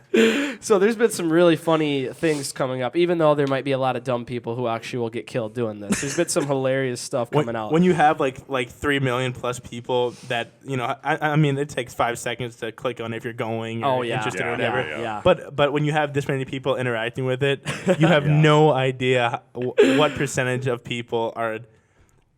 So there's been some really funny things coming up, even though there might be a lot of dumb people who actually will get killed doing this. There's been some hilarious stuff coming out. When you have like 3 million plus people that I mean, it takes 5 seconds to click on if you're going or interested or whatever. Yeah. But when you have this many people interacting with it, you have no idea what percentage of people are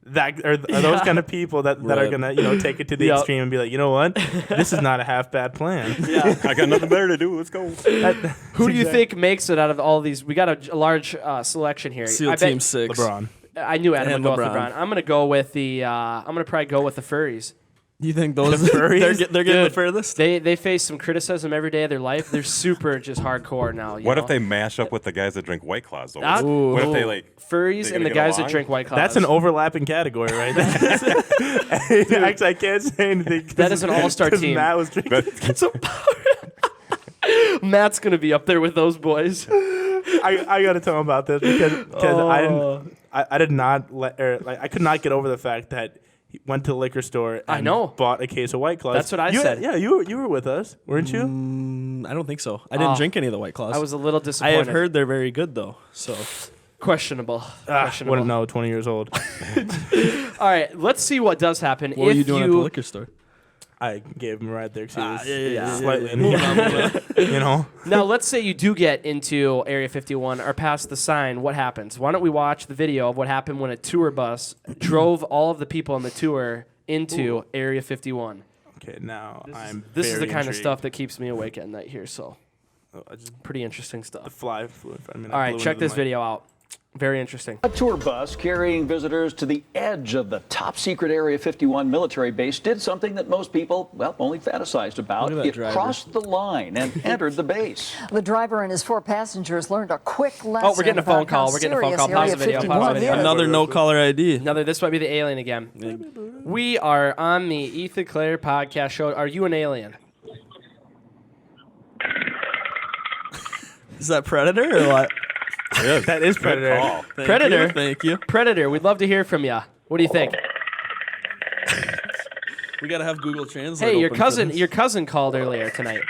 those kind of people that are gonna take it to the extreme and be like, you know what, this is not a half bad plan. Yeah. I got nothing better to do. Let's go. Who do you think makes it out of all these? We got a large selection here. SEAL I bet Team 6. LeBron. I knew Adam would And go with LeBron. LeBron. I'm gonna go with the. I'm gonna probably go with the furries. You think those furries? they're getting the Dude, furthest? They face some criticism every day of their life. They're super just hardcore now. What if they mash up with the guys that drink White Claws? Though? That- What if they like furries they and the gonna get guys that along? drink White Claws? That's an overlapping category, right? Actually, I can't say anything. That is an all-star 'cause team. Matt was drinking. Matt's gonna be up there with those boys. I got to tell him about this because I did not I could not get over the fact that he went to the liquor store and I know. bought a case of White Claws. That's what I said. Yeah, you were with us, weren't you? I don't think so. I didn't drink any of the White Claws. I was a little I disappointed. have heard they're very good though. So questionable. Questionable. Wouldn't know. 20 years old. All right, let's see what does happen. what were if you doing at the liquor store? I gave him a ride there because Ah, yeah. slightly inebriated, you know. Now, let's say you do get into Area 51 or past the sign. What happens? Why don't we watch the video of what happened when a tour bus drove all of the people on the tour into Area 51? Okay, now This is very the kind of intrigued. stuff that keeps me awake at night here, so I just, pretty interesting stuff. the fly flew in front of me. and All I right, blew check into the this mic. video out. Very interesting. A tour bus carrying visitors to the edge of the top secret Area 51 military base did something that most people, well, only fantasized about. Look at that It driver. crossed the line and entered the base. The driver and his 4 passengers learned a quick lesson. Oh, we're getting a phone about call. how We're getting a phone serious call. Pause Area the video. 51 Pause the video. is. Another no caller ID. This might be the alien again. We are on the Ethan Claire podcast show. Are you an alien? Is that Predator or what? That is Predator. Call. Thank Predator. you, thank you. Predator, we'd love to hear from you. What do you think? We gotta have Google Translate. Hey, your open for cousin, this. your cousin called earlier tonight.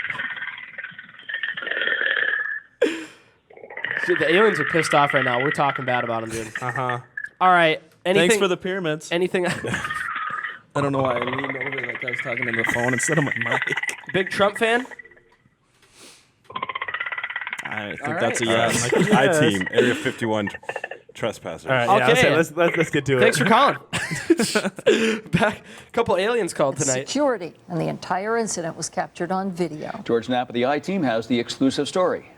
Dude, the aliens are pissed off right now. We're talking bad about them, dude. Uh-huh. All right. Anything, Thanks for the pyramids. anything. I don't know why I leaned over like I was talking on the phone instead of my mic. Big Trump fan? I think All that's a right. yes. I team Area 51 trespassers. All right, Okay. yeah, let's get to it. Thanks for calling. Back, a couple aliens called tonight. Security, and the entire incident was captured on video. George Knapp of the I-Team has the exclusive story.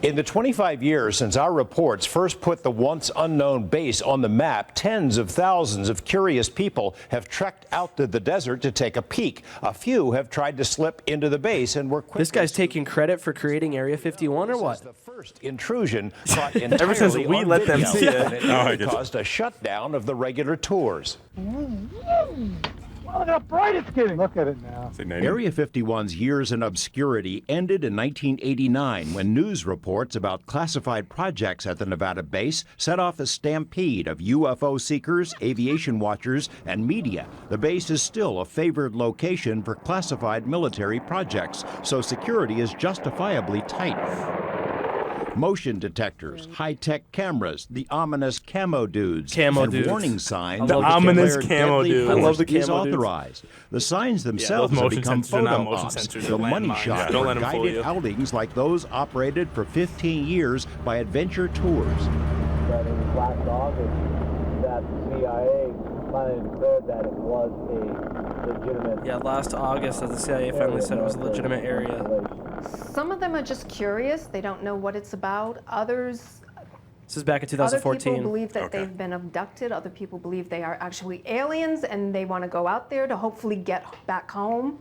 In the 25 years since our reports first put the once unknown base on the map, tens of thousands of curious people have trekked out to the desert to take a peek. A few have tried to slip into the base and were quickly. This guy's taking credit for creating Area 51 or This what? is the first intrusion caught entirely Ever since we on let them video, see it. and it Oh, I nearly get you. caused a shutdown of the regular tours. Look how bright it's getting. Look at it now. Say 90. Area 51's years in obscurity ended in 1989 when news reports about classified projects at the Nevada base set off a stampede of UFO seekers, aviation watchers, and media. The base is still a favored location for classified military projects, so security is justifiably tight. Motion detectors, high-tech cameras, the ominous camo dudes, Camo and dudes. warning signs. The of ominous declared camo deadly dudes. I love the force is camo dudes. authorized. The signs themselves have motion become sensors are not photo motion ops, sensors, the they're money landmines. shot Don't for let 'em fool guided you. outings like those operated for 15 years by adventure tours. That in last August, that the CIA finally declared that it was a legitimate. Yeah, last August, as the CIA finally said it was a legitimate area. Some of them are just curious. They don't know what it's about. Others, This is back in other people 2014. believe that Okay. they've been abducted. Other people believe they are actually aliens and they want to go out there to hopefully get back home.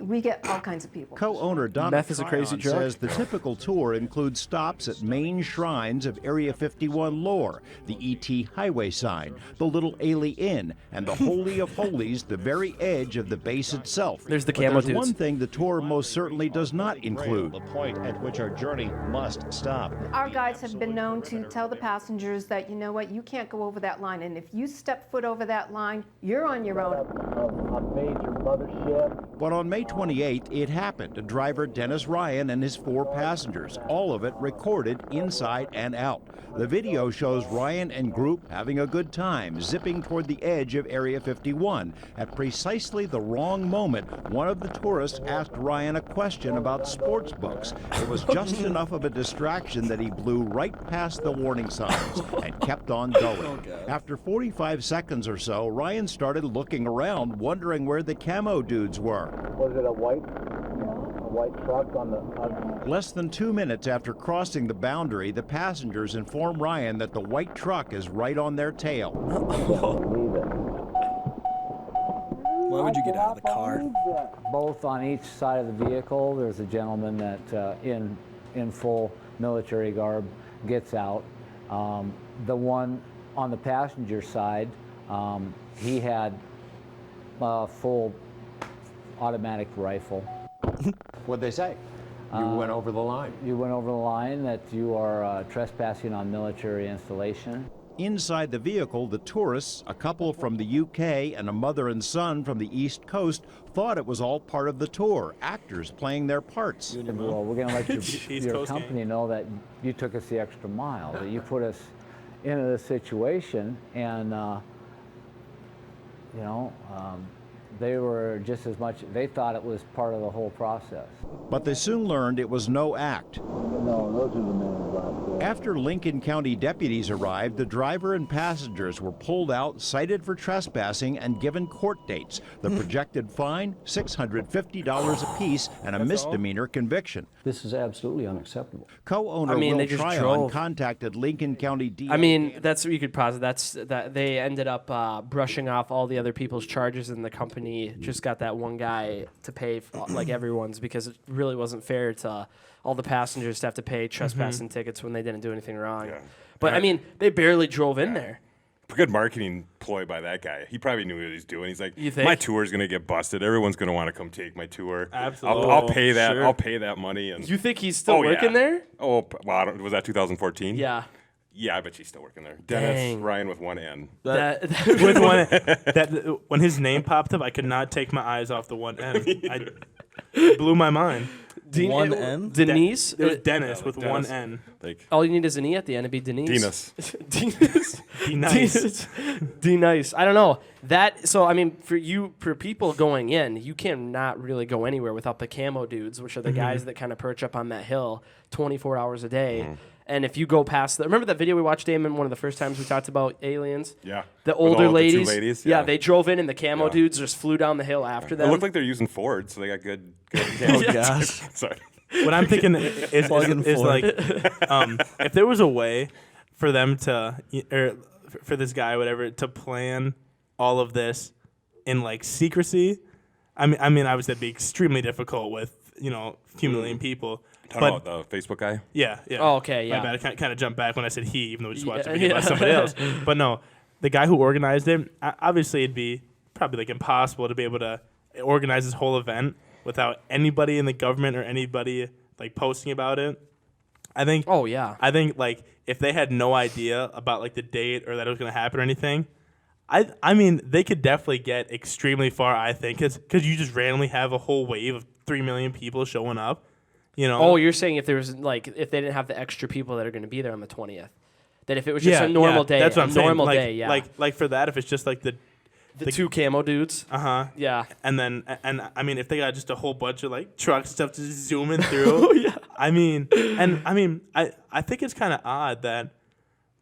We get all kinds of people. Co-owner Donald Meth is a crazy Tryon drug. says the typical tour includes stops at main shrines of Area 51 lore, the ET highway sign, the Little Ailey Inn, and the Holy of Holies, the very edge of the base itself. There's the But camo there's dudes. one thing the tour most certainly does not include. The point at which our journey must stop. Our guides have been known to tell the passengers that, you know what, you can't go over that line. And if you step foot over that line, you're on your own. A major mothership. But on May 28th, it happened to driver Dennis Ryan and his 4 passengers, all of it recorded inside and out. The video shows Ryan and group having a good time, zipping toward the edge of Area 51. At precisely the wrong moment, one of the tourists asked Ryan a question about sports books. It was just enough of a distraction that he blew right past the warning signs and kept on going. After 45 seconds or so, Ryan started looking around, wondering where the camo dudes were. Was it a white? white truck on the... Less than 2 minutes after crossing the boundary, the passengers inform Ryan that the white truck is right on their tail. Why would you get out of the car? Both on each side of the vehicle, there's a gentleman that in full military garb gets out. The one on the passenger side, he had a full automatic rifle. What'd they say? You went over the line. You went over the line that you are trespassing on military installation. Inside the vehicle, the tourists, a couple from the UK and a mother and son from the East Coast, thought it was all part of the tour, actors playing their parts. Well, we're going to let your company know that you took us the extra mile, that you put us into this situation, and they were just as much, they thought it was part of the whole process. But they soon learned it was no act. No, those are the men out there. After Lincoln County deputies arrived, the driver and passengers were pulled out, cited for trespassing, and given court dates. The projected fine, $650 apiece, and a misdemeanor conviction. This is absolutely unacceptable. Co-owner Will Tryon contacted Lincoln County DA. I mean, that's what you could posit. That they ended up brushing off all the other people's charges, and the company just got that one guy to pay like everyone's, because it really wasn't fair to all the passengers to have to pay trespassing tickets when they didn't do anything wrong. Yeah. But I mean, they barely drove in there. Good marketing ploy by that guy. He probably knew what he's doing. He's like, You think? my tour's gonna get busted. Everyone's gonna want to come take my tour. Absolutely. I'll pay that. Sure. I'll pay that money. And You think he's still working there? Oh, well, was that 2014? Yeah. Yeah, I bet she's still working there. Dennis Dang. Ryan with one N. With one, when his name popped up, I could not take my eyes off the one N. It blew my mind. One N? Denise? It was Dennis with one N. Like, all you need is an E at the end. It'd be Denise. Dennis. D-nice. D-nice. I don't know. So, I mean, for people going in, you cannot really go anywhere without the Cammo dudes, which are the guys that kind of perch up on that hill 24 hours a day. And if you go past remember that video we watched, Damon, one of the first times we talked about aliens? Yeah. The With older all the two ladies. ladies, Yeah, yeah. they drove in and the Cammo dudes just flew down the hill after them. It looked like they're using Ford, so they got good Oh, gosh. Sorry. What I'm thinking is like, if there was a way for them to, or for this guy, whatever, to plan all of this in like secrecy. I mean, obviously that'd be extremely difficult with few million people. Talking about the Facebook guy? Yeah. Oh, okay, yeah. My bad. I kind of jumped back when I said he, even though we just watched a video by somebody else. But no, the guy who organized it, obviously it'd be probably like impossible to be able to organize this whole event without anybody in the government or anybody like posting about it. I think. Oh yeah. I think like if they had no idea about like the date or that it was going to happen or anything, I mean they could definitely get extremely far. I think because you just randomly have a whole wave of 3 million people showing up. Oh, you're saying if there was if they didn't have the extra people that are going to be there on the 20th, that if it was just a normal day, that's what I'm saying. Normal like, day, yeah. Like for that, if it's just like the two Cammo dudes. Yeah. And I mean, if they got just a whole bunch of like trucks and stuff just zooming through. Yeah. I mean, I think it's kind of odd that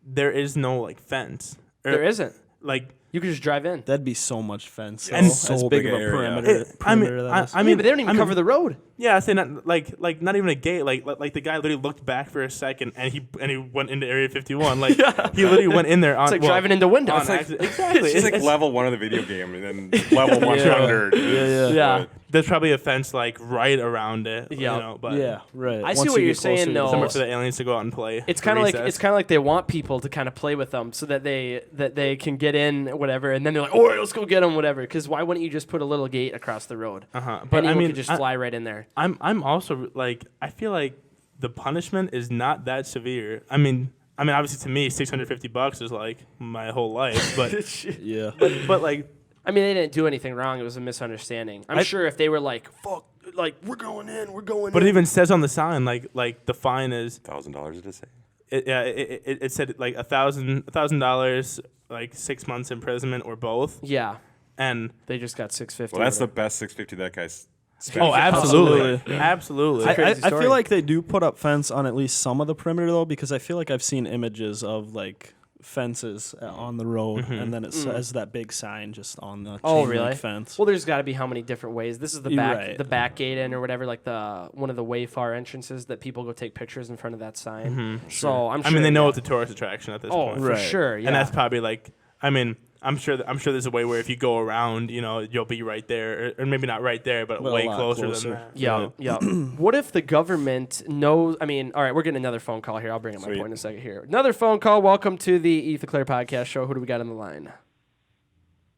there is no like fence. There isn't. Like you could just drive in. That'd be so much fence. And as big of a perimeter. I mean, but they don't even cover the road. Yeah, I say not like not even a gate. Like the guy literally looked back for a second and he went into Area 51. Like he literally went in there on. It's like driving into windows. Exactly. It's like level 1 of the video game and then level 100. Yeah. There's probably a fence like right around it. Yeah. But yeah, right. I see what you're saying though. Somewhere for the aliens to go out and play. It's kind of like they want people to kind of play with them so that they can get in whatever, and then they're like, all right, let's go get them, whatever. Because why wouldn't you just put a little gate across the road? But anyone could just fly right in there. I'm also like I feel like the punishment is not that severe. I mean obviously to me $650 is like my whole life, but yeah. But like I mean they didn't do anything wrong. It was a misunderstanding. I'm sure if they were like fuck, like we're going in. But it even says on the sign like the fine is $1,000. Did it say? It said like $1,000, like 6 months imprisonment or both. Yeah. And they just got $650. Well, that's the best $650 that guy's spent. Oh, absolutely. Absolutely. I feel like they do put up fence on at least some of the perimeter though, because I feel like I've seen images of like fences on the road, and then it says that big sign just on the Oh, chain really? link fence. Well, there's got to be how many different ways. This is the You're back, right. the back gate in or whatever, like one of the way far entrances that people go take pictures in front of that sign. So I'm sure. I mean, they know it's a tourist attraction at this point. Oh, for sure. Yeah. And that's probably like, I mean, I'm sure there's a way where if you go around, you'll be right there, or maybe not right there, but Well, way a lot closer closer. than that. Yeah, yeah. What if the government knows? I mean, all right, we're getting another phone call here. I'll bring up my point in a second here. Another phone call. Welcome to the Eat the Clerc podcast show. Who do we got on the line?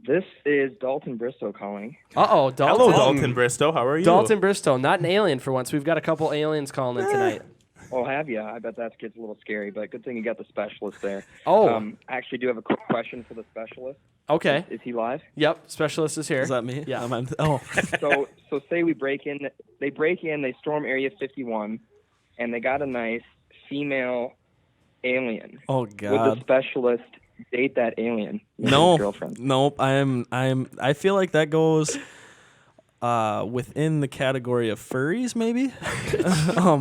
This is Dalton Bristow calling. Uh-oh, Dalton. Hello, Dalton Bristow. How are you? Dalton Bristow, not an alien for once. We've got a couple aliens calling in tonight. Oh, have you? I bet that gets a little scary, but good thing you got the specialist there. Oh. I actually do have a quick question for the specialist. Okay. Is he live? Yep, specialist is here. Is that me? Yeah. So say we break in. They break in. They storm Area 51, and they got a nice female alien. Oh Would the God. specialist date that alien? His No. girlfriend. Nope. I feel like that goes within the category of furries, maybe.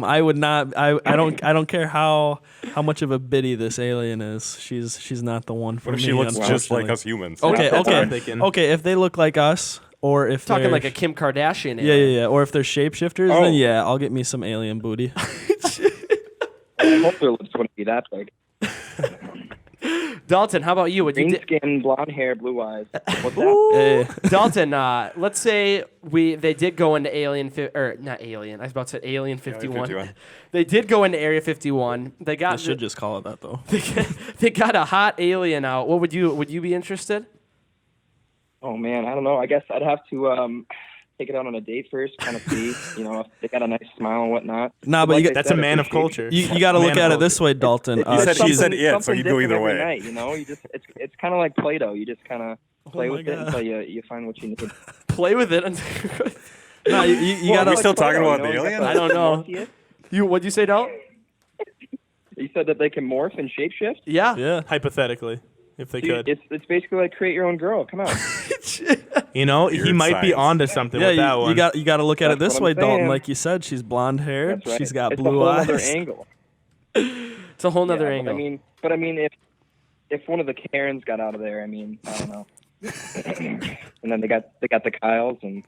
I would not. I don't care how much of a biddy this alien is. She's not the one for What me. if she looks just like unfortunately. us humans? Okay. That's what I'm Okay. thinking. Okay. If they look like us, or if Talking they're like a Kim Kardashian yeah, alien. yeah, yeah, or if they're shapeshifters, then yeah, I'll get me some alien booty. I hope their lips wouldn't be that big. Dalton, how about you? Would Green you skin, blonde hair, blue eyes. What's that? Dalton, let's say they did go into not Alien. I was about to say Alien 51. 51. They did go into Area 51. They I got should just call it that though. they got a hot alien out. What would you be interested? Oh man, I don't know. I guess I'd have to take it out on a date first, kind of see, if they got a nice smile and whatnot. Nah, but Like you I got, That's a man of culture. you got to look at it this way, Dalton. He said it, so Something he'd go either different way. every night, you just it's kind of like Play-Doh. You just kind of play my with it God. until you find what you need. Play with it. No, you Well, got Are we to. still talking Play-Doh, about the you alien? I don't know. Morpheus. What'd you say, Dalton? You said that they can morph and shapeshift. Yeah. Yeah. Hypothetically, if they Dude, could. it's basically like create your own girl. Come on. He Weird might be science. onto something with that one. You got to look at it That's this what way, I'm Dalton. saying. Like you said, she's blonde hair. That's right. She's got it's blue a whole eyes. Other angle. It's a whole nother Yeah, angle. But I mean, if one of the Karens got out of there, I don't know. And then they got the Kyles, and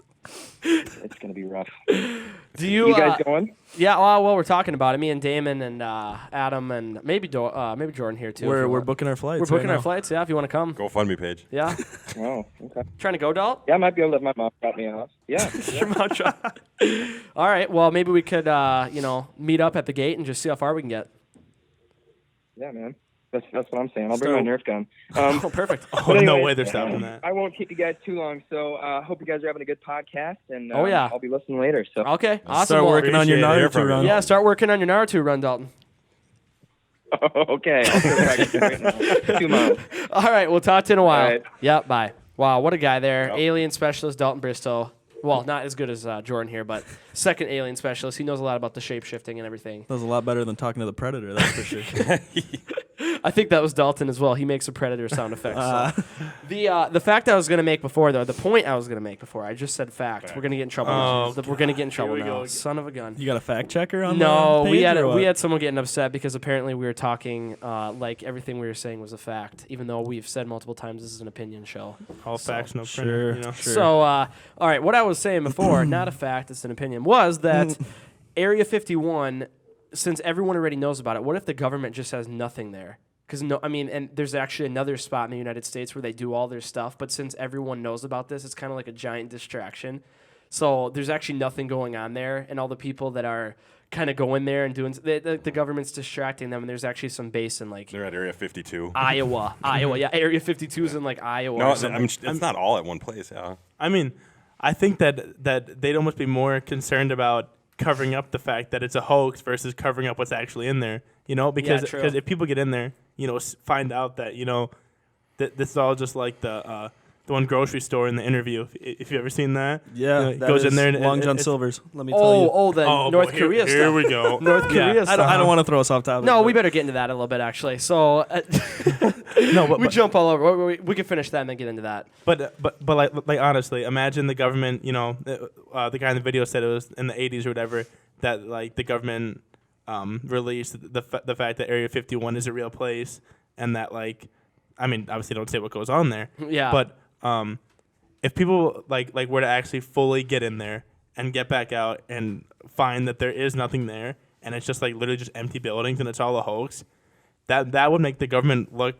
it's gonna be rough. Do you guys going? Yeah, well, we're talking about it. Me and Damon and Adam and maybe Jordan here too. if you We're want. booking our flights. We're booking right our now. flights. Yeah, if you want to come. GoFundMe page. Yeah. Oh, okay. Trying to go, Dalt? Yeah, I might be able to let my mom drop me off. Yeah. Your mom drop- All right. Well, maybe we could meet up at the gate and just see how far we can get. Yeah, man. That's what I'm saying. I'll bring my Nerf gun. Oh, perfect. Oh, But no anyways, way they're stopping that. I won't keep you guys too long. So hope you guys are having a good podcast, and Oh, yeah. I'll be listening later. So Okay. Awesome. Start Well, working on your appreciate it. Naruto run. Yeah, start working on your Naruto run, Dalton. okay, I'll start practicing right now. 2 miles. All right. We'll talk to you in a while. All right. Yep. Bye. Wow. What a guy there. Alien specialist Dalton Bristow. Well, not as good as Jordan here, but second alien specialist. He knows a lot about the shape shifting and everything. That was a lot better than talking to the Predator, that's for sure. I think that was Dalton as well. He makes a Predator sound effect. So. The fact I was going to make before, though, the point I was going to make before, I just said fact. We're going to get in trouble. Oh, We're going to get in trouble we now. go. Son of a gun. You got a fact checker on No, the we page, had or what? we had someone getting upset because apparently we were talking like everything we were saying was a fact, even though we've said multiple times this is an opinion show. All facts, no Sure, printer. You know? sure. So, all right, what I was saying before, not a fact, it's an opinion, was that Area 51, since everyone already knows about it, what if the government just has nothing there? Because and there's actually another spot in the United States where they do all their stuff, but since everyone knows about this, it's kind of like a giant distraction. So there's actually nothing going on there, and all the people that are kind of going there and doing the government's distracting them, and there's actually some base in like They're at Area 52. Iowa, yeah, Area 52 is in like Iowa. No, or something. it's not all at one place. Yeah. I mean, I think that they'd almost be more concerned about covering up the fact that it's a hoax versus covering up what's actually in there. Because true. if people get in there, find out that that this is all just like the one grocery store in the interview. If you've ever seen that, Yeah, it that goes is in there and Long John it's- Silver's. Let me tell you. The North boy, Korea stuff. Here we go. North Korea Yeah. stuff. I don't want to throw us off topic. No, but- we better get into that a little bit, actually. So, No, but we jump all over. We can finish that and then get into that. But like honestly, imagine the government. The guy in the video said it was in the 80s or whatever that like the government released the fact that Area 51 is a real place, and that like, I mean, obviously don't say what goes on there. Yeah. But if people like were to actually fully get in there and get back out and find that there is nothing there and it's just like literally just empty buildings and it's all a hoax, that would make the government look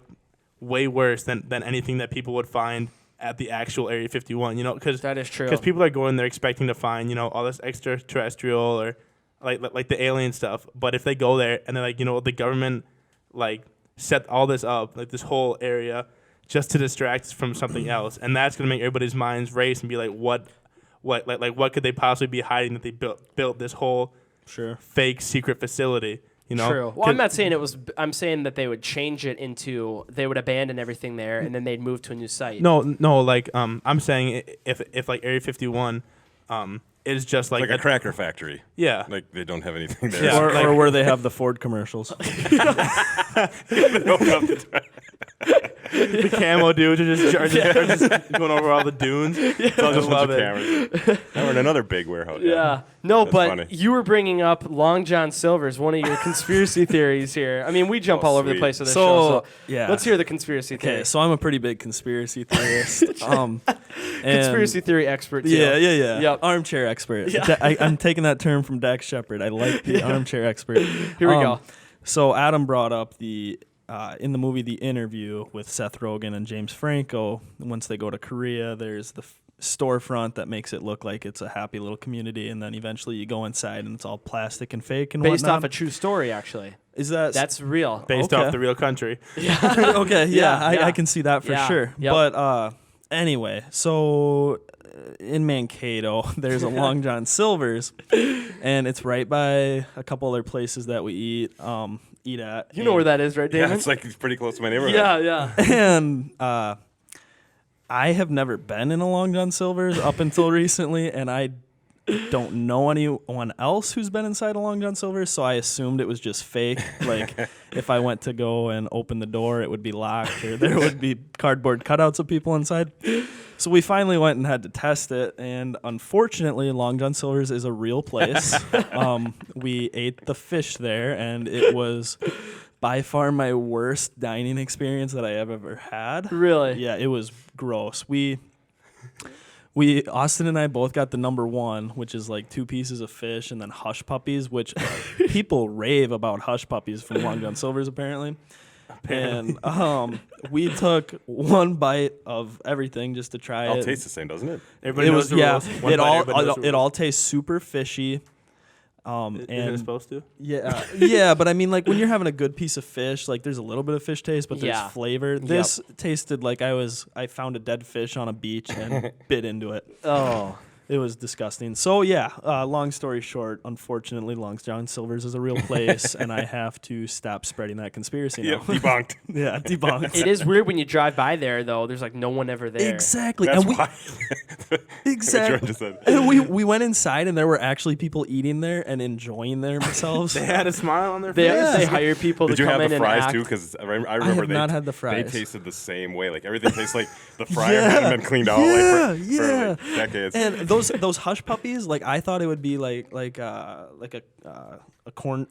way worse than anything that people would find at the actual Area 51, you know, because that is true. Because people are going there expecting to find, you know, all this extraterrestrial or like the alien stuff. But if they go there and they're like, you know, the government like set all this up, like this whole area, just to distract us from something else, and that's gonna make everybody's minds race and be like, what could they possibly be hiding that they built this whole fake secret facility? You know? True. Well, I'm not saying it was. I'm saying that they would change it into they would abandon everything there and then they'd move to a new site. No. Like I'm saying if like Area 51, is just like a cracker factory. Yeah. Like they don't have anything there. Yeah. Or where they have the Ford commercials. The Cammo dudes are just going over all the dunes. It's all just a bunch of cameras. Now we're in another big warehouse. Yeah. No, That's but funny. you were bringing up Long John Silver's one of your conspiracy theories here. I mean, we jump all over the place with this show. So yeah. let's hear the conspiracy theory. Okay, so I'm a pretty big conspiracy theorist. Conspiracy theory expert, too. Yeah. Yep. Armchair expert. Yeah. I'm taking that term from Dax Shepard. I like the armchair expert. Here we go. So Adam brought up in the movie The Interview with Seth Rogen and James Franco, once they go to Korea, there's the storefront that makes it look like it's a happy little community, and then eventually you go inside and it's all plastic and fake and Based whatnot. off a true story, actually. Is that That's real. Based off the real country. Okay, I can see that for sure. Yep. But anyway, so in Mankato, there's a Long John Silver's, and it's right by a couple other places that we eat at. You know where that is, right, Damon? Yeah, it's pretty close to my neighborhood. Yeah. And I have never been in a Long John Silver's up until recently, and I don't know anyone else who's been inside a Long John Silver's, so I assumed it was just fake. Like, if I went to go and open the door, it would be locked, or there would be cardboard cutouts of people inside. So we finally went and had to test it, and unfortunately, Long John Silver's is a real place. We ate the fish there, and it was by far my worst dining experience that I have ever had. Really? Yeah, it was gross. Austin and I both got the number one, which is like 2 pieces of fish and then hush puppies, which people rave about hush puppies from Long John Silver's apparently. And we took 1 bite of everything just to try it. It tastes the same, doesn't it? Everybody knows the rules. It all tastes super fishy. Isn't it supposed to? Yeah, but I mean, like when you're having a good piece of fish, like there's a little bit of fish taste, but there's flavor. This tasted like I found a dead fish on a beach and bit into it. Oh. It was disgusting. So yeah, long story short, unfortunately, Long John Silver's is a real place, and I have to stop spreading that conspiracy now. Debunked. Yeah, debunked. It is weird when you drive by there, though. There's like no one ever there. Exactly. That's and why. Exactly. What Jordan just said. And we went inside, and there were actually people eating there and enjoying themselves. They had a smile on their face. They hire people Did to you come have in the and fries act. too? Because I remember have not had the fries. They tasted the same way. Like everything tastes like the fryer hadn't been cleaned out for like decades. And those hush puppies, like I thought it would be like a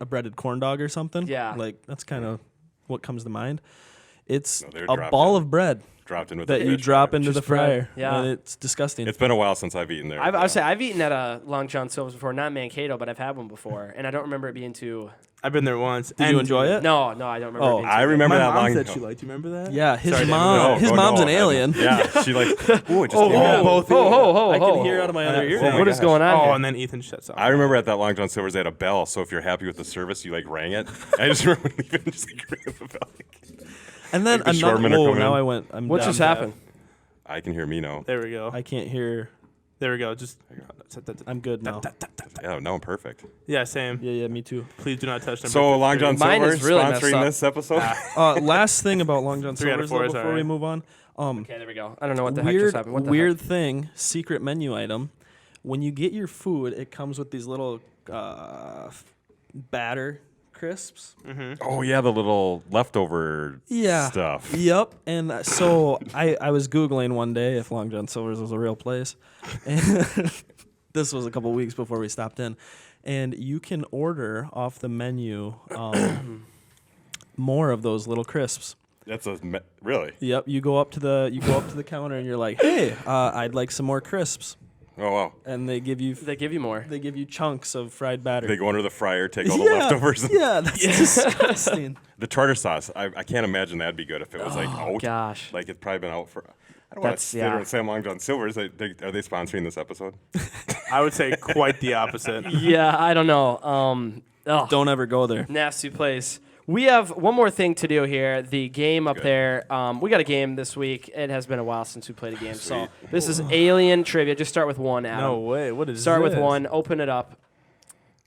breaded corn dog or something. Yeah. Like that's kind of what comes to mind. It's they're a dropped ball in. of bread Dropped in with that the you fish. drop into the Just bread. fryer. Yeah. And it's disgusting. It's been a while since I've eaten there. I've eaten at a Long John Silver's before, not Mankato, but I've had one before, and I don't remember it being too. I've been there once. Did you enjoy it? No, I don't remember. Oh, it being I too remember My that mom long. said she liked. You remember that? Yeah, his Sorry, mom. No, His no, mom's no, an alien. Yeah, she like. Ooh, it just Oh, came out. both. Oh, I can hear out of my other ear. Oh my What is gosh. going on? Oh, here? and then Ethan shuts off. I remember at that Long John Silver's they had a bell, so if you're happy with the service, you like rang it. I just remember leaving and just like ringing the bell. And then Like the another. shoremen are Whoa! coming Now in. I'm. What down just bad. happened? I can hear me now. There we go. I can't hear. There we go. Just. I'm good now. Yeah, no, I'm perfect. Yeah, same. Yeah, me too. Please do not touch them. So Long John Mine Silver is really messed sponsoring up. this episode. Last thing about Long John 3 out of Silver's 4 though, is before alright. we move on. Okay, there we go. I don't know what the heck just happened. What the weird heck? thing, secret menu item. When you get your food, it comes with these little batter crisps. Oh yeah, the little leftover Yeah. stuff. Yep. And so I was Googling one day if Long John Silver's was a real place. And this was a couple weeks before we stopped in. And you can order off the menu more of those little crisps. Really? Yep. You go up to the counter and you're like, hey, I'd like some more crisps. Oh wow! And they give you more. They give you chunks of fried batter. They go under the fryer, take all the leftovers. Yeah, that's disgusting. The tartar sauce, I can't imagine that'd be good if it was like out. Gosh. Like it's probably been out for. I don't want to sit here and say I'm Long John Silver's. Are they sponsoring this episode? I would say quite the opposite. Yeah, I don't know. Don't ever go there. Nasty place. We have one more thing to do here. The game up there. We got a game this week. It has been a while since we played a game. So this is Alien Trivia. Just start with one, Adam. No way. What is Start this? with one. Open it up.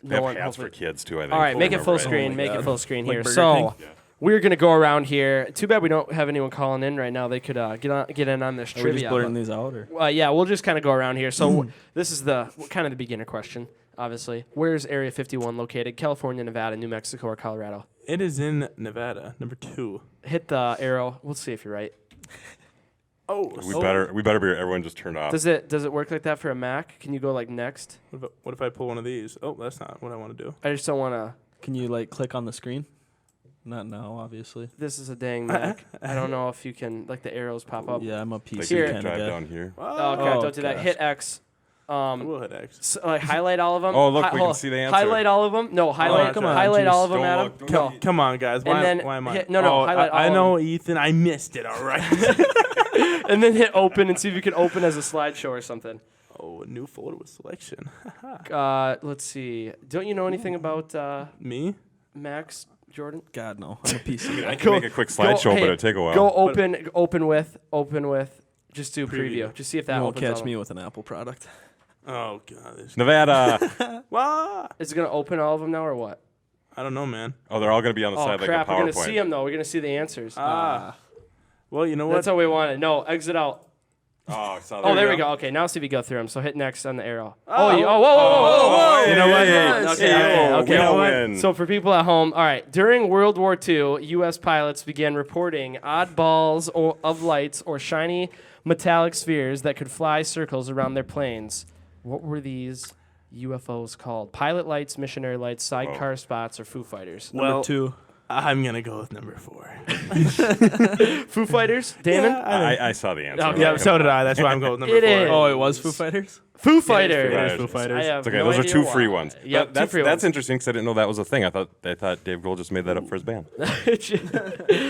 They have hats for kids too, I think. All right, make it full screen. Make it full screen here. So we're gonna go around here. Too bad we don't have anyone calling in right now. They could get in on this Are we trivia. just blurting these out, or? Yeah, we'll just kind of go around here. So this is the kind of the beginner question. Obviously, where's Area 51 located? California, Nevada, New Mexico, or Colorado? It is in Nevada, number 2. Hit the arrow. We'll see if you're right. We better be. Everyone just turned off. Does it work like that for a Mac? Can you go like next? What if I pull one of these? Oh, that's not what I want to do. I just don't want to. Can you like click on the screen? Not now, obviously. This is a dang Mac. I don't know if you can like the arrows pop up. Yeah, I'm a PC Here. kind of Drive guy. down here. Oh, okay, don't do that. Hit X. I will hit X. So, like highlight all of them. Oh, look, we can see the answer. Highlight all of them. No, highlight. come on, highlight all jeez. of them, Don't Adam. look, No. Come on, guys. Why, And then why am I? hit- no, highlight all I of know, Ethan. I missed it. All right. And then hit open and see if you can open as a slideshow or something. Oh, a new folder with selection. Let's see. Don't you know anything about Me? Max, Jordan? God, no. I'm a PC I guy. can make a quick slideshow, but it'd take a while. Go open with. Just do preview. Just see if that You won't opens. catch me with an Apple product. Oh, God. Nevada. Wow. Is it gonna open all of them now or what? I don't know, man. Oh, they're all going to be on the Oh side crap! like We're a gonna PowerPoint. see them though. We're gonna see the answers. Well, you know what? That's how we want it. No, exit out. Oh, so Oh, there we go. Okay, now see if you go through them. So hit next on the arrow. Oh. Whoa. You know what? Okay. So for people at home, all right. During World War II, U.S. pilots began reporting odd balls of lights or shiny metallic spheres that could fly circles around their planes. What were these UFOs called? Pilot lights, missionary lights, sidecar spots, or Foo Fighters? Well, Number 2. I'm going to go with number 4. Foo Fighters? Damon? I saw the answer. Okay. Yeah, so did I. That's why I'm going with number 4. Is. Oh, it was Foo Fighters? Foo Fighters. It is Foo Fighters. I have It's okay. no Those are idea 2 why. free ones. Yep, That's 2 free that's ones. interesting because I didn't know that was a thing. I thought Dave Grohl just made that up for his band.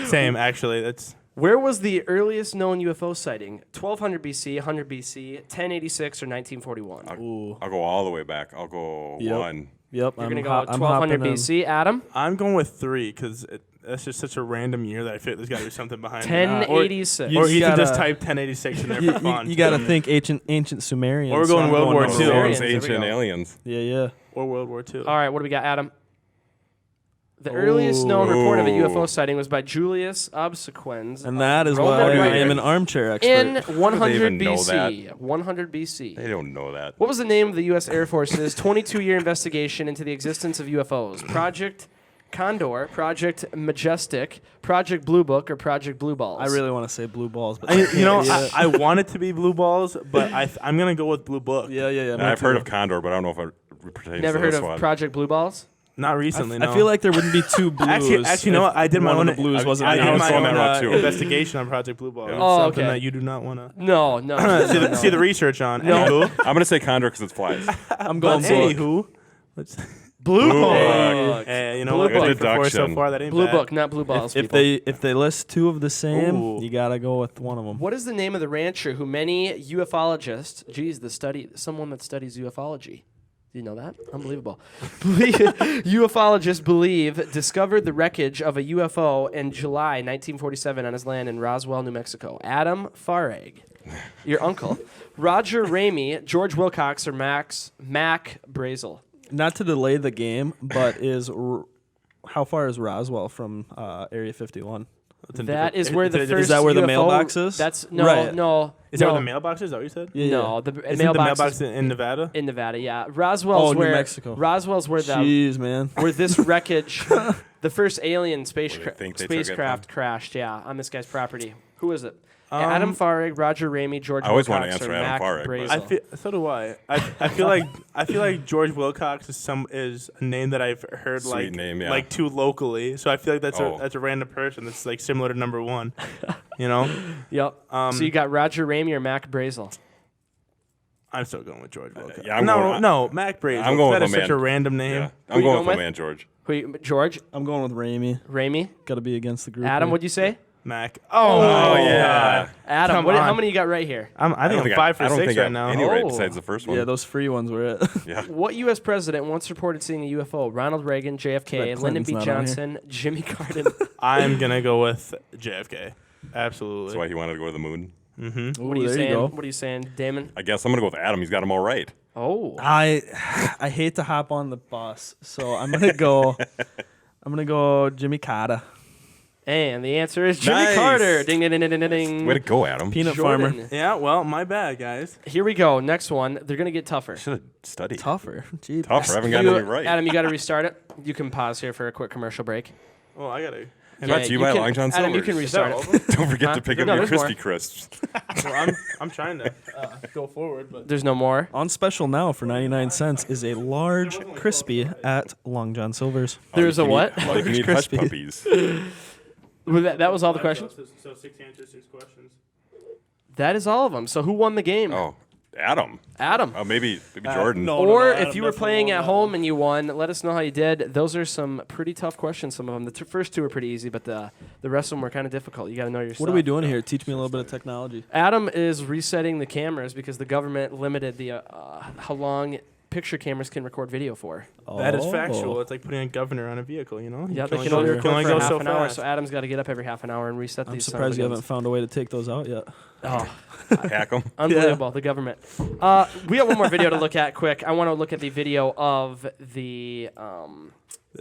Same, actually. That's Where was the earliest known UFO sighting? 1200 BC, 100 BC, 1086, or 1941? I'll go all the way back. I'll go 1. Yep. You're I'm going to go I'm 1200 hopping in. BC. Adam? I'm going with 3 because that's just such a random year that I feel there's got to be something behind it. 1086. Or You Ethan just gotta- type 1086 in there for fun. You got to think ancient Sumerians. Or we're going I'm World War number II. four. It's There we ancient go. aliens. Yeah. Or World War II. All right, what do we got, Adam? The earliest known report of a UFO sighting was by Julius Obsequens. And that is Roman why I writer am an armchair expert. in How do they 100 even know BC. 100 BC. They don't know that. What was the name of the U.S. Air Force's 22-year investigation into the existence of UFOs? Project Condor, Project Majestic, Project Blue Book, or Project Blue Balls? I really want to say blue balls, but I want it to be Blue Balls, but I'm going to go with Blue Book. Yeah. I've heard of Condor, but I don't know if it pertains Never to heard this of one. Project Blue Balls? Not recently, no. I feel like there wouldn't be 2 blues. Actually, you know what? I did my one own of the blues wasn't. I I did was my going own that route, too. investigation on Project Blue Ball. Yeah. It's Oh, something okay. that you do not want to No. see the research on. No. Anywho, I'm going to say Condor because it flies. I'm but going book. anywho, let's Blue Blue Book. Hey, you know Blue what? Book. Good for 4 so Deduction. far. That ain't Blue bad. Book, not Blue Balls. If people. they list 2 of the same, Ooh. you gotta go with one of them. What is the name of the rancher who many ufologists, someone that studies ufology. Do you know that? Unbelievable. Ufologists believe discovered the wreckage of a UFO in July 1947 on his land in Roswell, New Mexico. Adam Farag, your uncle, Roger Ramey, George Wilcox, or Mac Brazel. Not to delay the game, but how far is Roswell from Area 51? That is where the first Is that where the UFO mailbox is? That's no. Is that where the mailbox is? That what you said? Yeah. No, the Isn't mailbox the mailbox in Nevada? In Nevada, yeah. Roswell's New where Mexico. Roswell's where Jeez, man. where this wreckage The first alien think they took it spacecraft crashed, on this guy's property. Who is it? Adam Farag, Roger Ramey, George I always Wilcox, want to answer or Adam Mac Farag. Brazel. So do I. I feel like George Wilcox is a name that I've heard Sweet name, yeah. like too locally. So I feel like that's Oh. a random person that's like similar to number one. You know? Yep. So you got Roger Ramey or Mac Brazel? I'm still going with George Wilcox. Yeah, I'm no, Mac Brazel. I'm going That with is my such man. a random name. Yeah. Who I'm you going going with with? my man George. George? I'm going with Ramey. Ramey? Got to be against the group. Adam, here. what'd you say? Mac. Oh, yeah. Adam, Come how on. many you got right here? I think I'm 5 for 6 right now. Any right besides the first one. Yeah, those free ones were it. Yeah. What U.S. president once reported seeing a UFO? Ronald Reagan, JFK, Bet Lyndon Clinton's B. not on Johnson, Jimmy Carter. I'm gonna go with JFK. Absolutely. That's why he wanted to go to the moon. Mm-hmm. What are you there you saying? go. What are you saying, Damon? I guess I'm going to go with Adam. He's got them all right. Oh. I hate to hop on the bus, so I'm gonna go. I'm gonna go Jimmy Carter. And the answer is Jimmy Nice. Carter. Ding, ding, ding, ding, ding, ding. Way to go, Adam. Peanut Jordan. farmer. Yeah, well, my bad, guys. Here we go. Next one. They're going to get tougher. Should have studied. Tougher. Gee, Tougher. I haven't gotten any right. Adam, you got to restart it. You can pause here for a quick commercial break. Oh, I gotta. Brought to you by can- Long John Adam, you Silver's. can restart Is it. Don't forget to pick up No, your there's more. Krispy Crisps. Well, I'm trying to go forward, but There's no more. On special now for 99 cents is a large crispy at Long John Silver's. There's a what? All you can eat hush puppies. That was all the questions? So 6 answers, 6 questions. That is all of them. So who won the game? Oh, Adam. Adam. Oh, maybe Jordan. Or Adam if you were definitely playing won at that home and you won, let us know how you did. Those are some pretty tough questions, some of them. The first two were pretty easy, but the rest of them were kind of difficult. You got to know your stuff. What are we doing here? Teach me a little bit of technology. Adam is resetting the cameras because the government limited the how long picture cameras can record video for. That is factual. It's like putting a governor on a vehicle, you know? Yeah, You they can go- only you record for go half so an hour, fast. so Adam's got to get up every half an hour and reset I'm these. surprised you haven't found a way to take those out yet. Oh, Hack them. unbelievable! The government. We have one more video to look at. Quick, I want to look at the video of the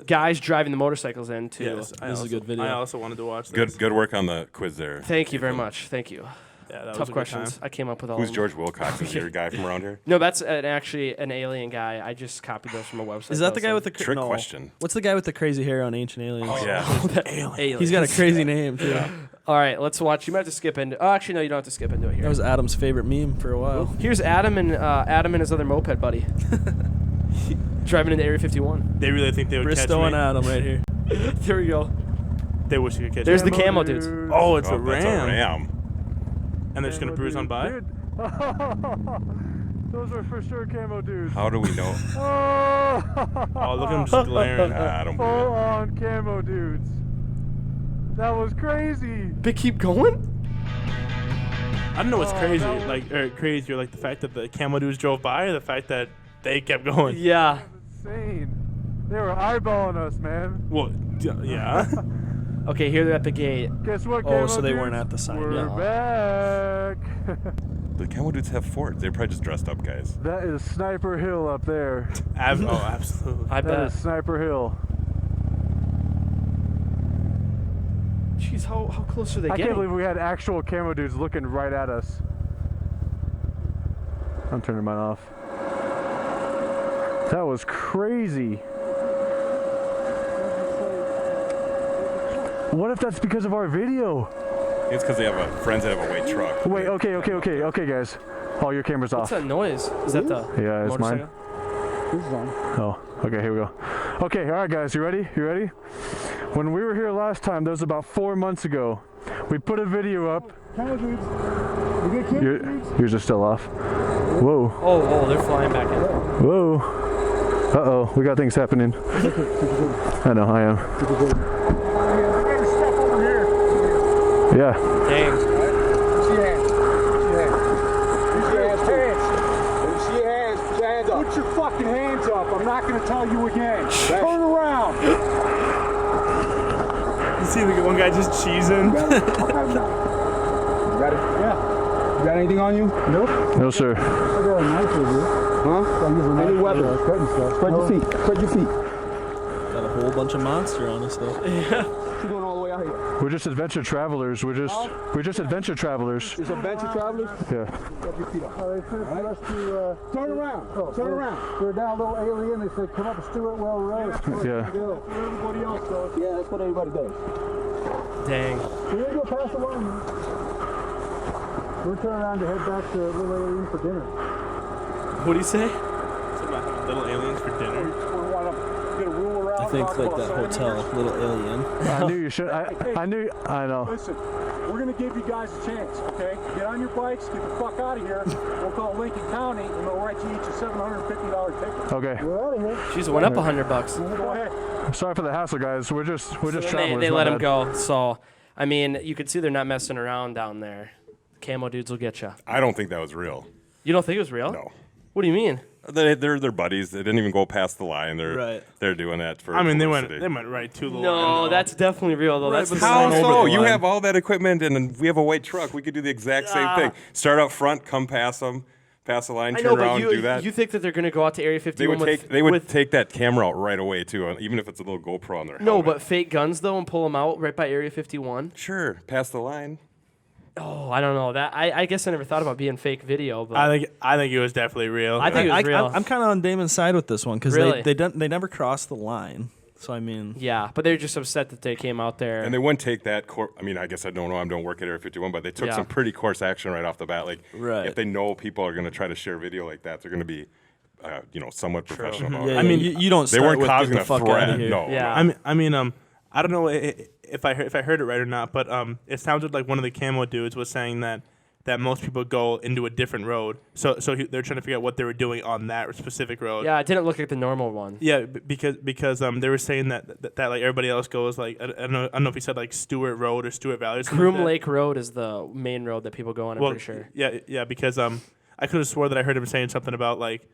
guys driving the motorcycles into. Yes, This is a good video. I also wanted to watch this. Good work on the quiz there. Thank you very much. Thank you. Yeah, that was a Tough good questions. time. I came up with all. Who's of them. George Wilcox? Is your guy from around here? No, that's actually an alien guy. I just copied those from a website. Is that the guy with the Trick no. question. What's the guy with the crazy hair on Ancient Aliens? Oh, yeah. alien? He's got a crazy name too. All right, let's watch. You might have to skip into. Oh, actually, no, you don't have to skip into it here. That was Adam's favorite meme for a while. Here's Adam and his other moped buddy driving into Area 51. They really think they would Bristow catch and me. Adam right here. There we go. They wish you could catch There's me. the Cammo dudes. Oh, it's a That's ram. a ram. And they're just gonna bruise on by. Those are for sure camo dudes. How do we know? Oh, look at him just glaring. I don't believe it. Full on camo dudes. That was crazy. They keep going? I don't know what's Oh, crazy, that was- like crazy, or like the fact that the Cammo dudes drove by, or the fact that they kept going. Yeah. Insane. They were eyeballing us, man. Well, yeah. Okay, here they're at the gate. Guess what? Oh, camo so they dudes? weren't at the sign. We're Yeah. back. The Cammo dudes have forts. They're probably just dressed up guys. That is Sniper Hill up there. Oh, absolutely. I That bet. is Sniper Hill. Jeez, how close are they I getting? can't believe we had actual camo dudes looking right at us. I'm turning mine off. That was crazy. What if that's because of our video? It's because they have friends that have a white truck. Wait, okay, guys. All your cameras What's off. that noise? Is that the Yeah, it's mine. motorcycle? This is on. Oh, okay, here we go. Okay, all right, guys, you ready? You ready? When we were here last time, that was about 4 months ago. We put a video up. Yours are still off. Whoa. Oh, they're flying back in. Whoa. Uh-oh, we got things happening. I know, I am. Yeah. Dang. Put your fucking hands up. I'm not going to tell you again. Turn around. You see the one guy just cheesing? Got it? Yeah. You got anything on you? Nope. No, sir. I got a knife with you. Huh? Any weapon. Spread your feet. Spread your feet. Got a whole bunch of monster on us though. You're going all the way out here? We're just adventure travelers. We're just adventure travelers. It's adventure travelers? Yeah. Got your feet up. All right, for us to... turn around. Turn around. We're down a little alien. They said, come up to Stewart Well Road. Yeah. Everybody else does. Yeah, that's what everybody does. Dang. We're going to go past the line, man. We're turning around to head back to Little Alien for dinner. What do you say? Something about having Little Aliens for dinner. We want to get a rule around. I think like that hotel, Little Alien. I knew you should. I know. Listen, we're going to give you guys a chance, okay? Get on your bikes, get the fuck out of here. We'll call Lincoln County, and they'll write you each a $750 ticket. Okay. We're out of here. She's went up $100. Go ahead. Sorry for the hassle, guys. We're just travelers. They my let him bad. go. So, I mean, you can see they're not messing around down there. Camo dudes will get you. I don't think that was real. You don't think it was real? No. What do you mean? They're their buddies. They didn't even go past the line. They're doing that for. I mean, they publicity. went right to the line. No, that's definitely real though. Right, That's how the so? You have all that equipment, and we have a white truck. We could do the exact same thing. Start out front, come past them, pass the line, turn around, do that. You think that they're going to go out to Area 51 They would take that camera out right away too, even if it's a little GoPro on their No, helmet. but fake guns though, and pull them out right by Area 51. Sure, pass the line. Oh, I don't know that. I guess I never thought about being fake video, but I think it was definitely real. I think it was real. I'm kind of on Damon's side with this one because Really? they never crossed the line. So I mean, yeah, but they're just upset that they came out there. And they wouldn't take that. I mean, I guess I don't know. I don't work at Area 51, but they took Yeah. some pretty coarse action right off the bat. Like, Right. if they know people are going to try to share video like that, they're going to be, somewhat professional about it. I mean, you don't. They start weren't with, causing "Get a the fuck threat. outta here." No. Yeah. I mean, I don't know if I heard it right or not, but it sounded like one of the Cammo dudes was saying that most people go into a different road. So they're trying to figure out what they were doing on that specific road. Yeah, it didn't look like the normal one. Yeah, because they were saying that like everybody else goes like I don't know if he said like Stewart Road or Stewart Valley or something. Groom like that. Lake Road is the main road that people go on. I'm pretty sure. Yeah, because I could have swore that I heard him saying something about like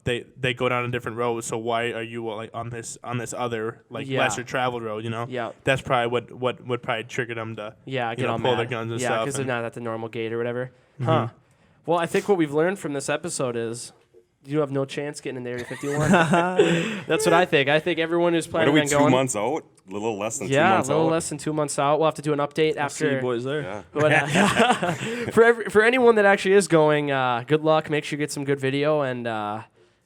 they go down a different road. So why are you like on this other like lesser traveled road? You know. Yeah. That's probably what would probably trigger them to get all pull mad. their guns and yeah, stuff. because they're not at the normal gate or whatever. Mhm. Huh. Well, I think what we've learned from this episode is you have no chance getting into Area 51. That's what I think. I think everyone who's What planning are we, on 2 going. months out? A little less than 2 Yeah, months a little out? less than 2 months out. We'll have to do an update I'll after. see you boys there. Yeah. For anyone that actually is going, good luck. Make sure you get some good video and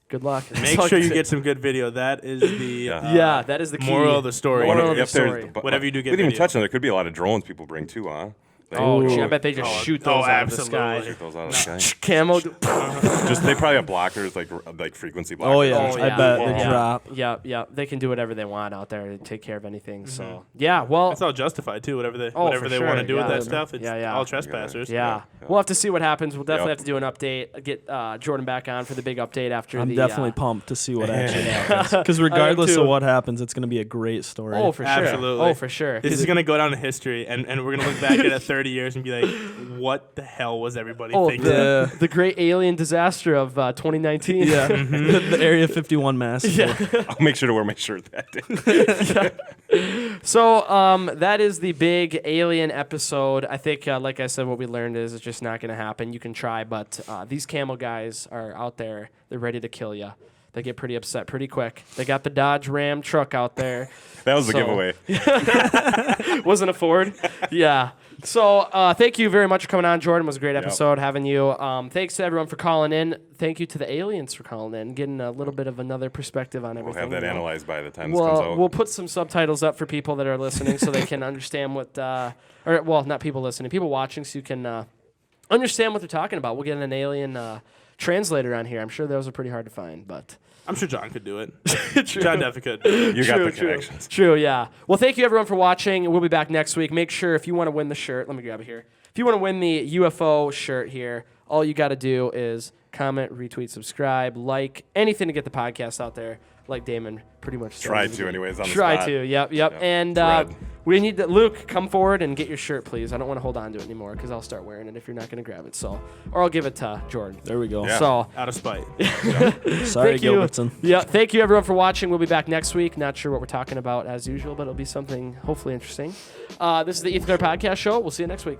good luck. Make sure you get some good video. That is the that is the key. moral of the story. Moral of the If there's- story. but- Whatever you do, we get didn't even video. touch on it. There could be a lot of drones people bring too, huh? Oh, gee, I bet they just shoot those out of the sky. Shoot those out of the sky. Camo. They probably have blockers, like frequency blockers. Oh yeah, I bet they drop. Yeah. They can do whatever they want out there to take care of anything. So yeah, well, it's all justified too. Whatever they for want to do with yeah. that stuff, it's all trespassers. Yeah. We'll have to see what happens. We'll definitely have to do an update. Get Jordan back on for the big update after. I'm the, definitely pumped to see what actually happens. Because regardless of what happens, it's going to be a great story. Oh, for sure. Absolutely. Oh, for sure. This is going to go down in history, and we're going to look back at it 30 years and be like, what the hell was everybody thinking? The great alien disaster of 2019. Yeah. The Area 51 massacre. Yeah. I'll make sure to wear my shirt that day. So that is the big alien episode. I think, like I said, what we learned is it's just not going to happen. You can try, but these Cammo guys are out there. They're ready to kill you. They get pretty upset pretty quick. They got the Dodge Ram truck out there. That was the giveaway. Wasn't a Ford? Yeah. So thank you very much for coming on, Jordan. It was a great episode having you. Thanks to everyone for calling in. Thank you to the aliens for calling in, getting a little bit of another perspective on everything. We'll have that analyzed by the time this comes out. We'll put some subtitles up for people that are listening so they can understand what, not people listening, people watching, so you can understand what they're talking about. We'll get an alien translator on here. I'm sure those are pretty hard to find, but I'm sure John could do it. John definitely could. You got the connections. True, yeah. Well, thank you everyone for watching. We'll be back next week. Make sure if you want to win the shirt, let me grab it here. If you want to win the UFO shirt here, all you got to do is comment, retweet, subscribe, like, anything to get the podcast out there. Like Damon pretty much said. Try to, anyways, on the Try spot. to, yep. And we need to, Luke, come forward and get your shirt, please. I don't want to hold on to it anymore because I'll start wearing it if you're not going to grab it. So, or I'll give it to Jordan. There we go. Yeah. So, out of spite. Sorry, thank you. Gilbertson. Yeah, thank you everyone for watching. We'll be back next week. Not sure what we're talking about as usual, but it'll be something hopefully interesting. This is the Clerc Podcast Show. We'll see you next week.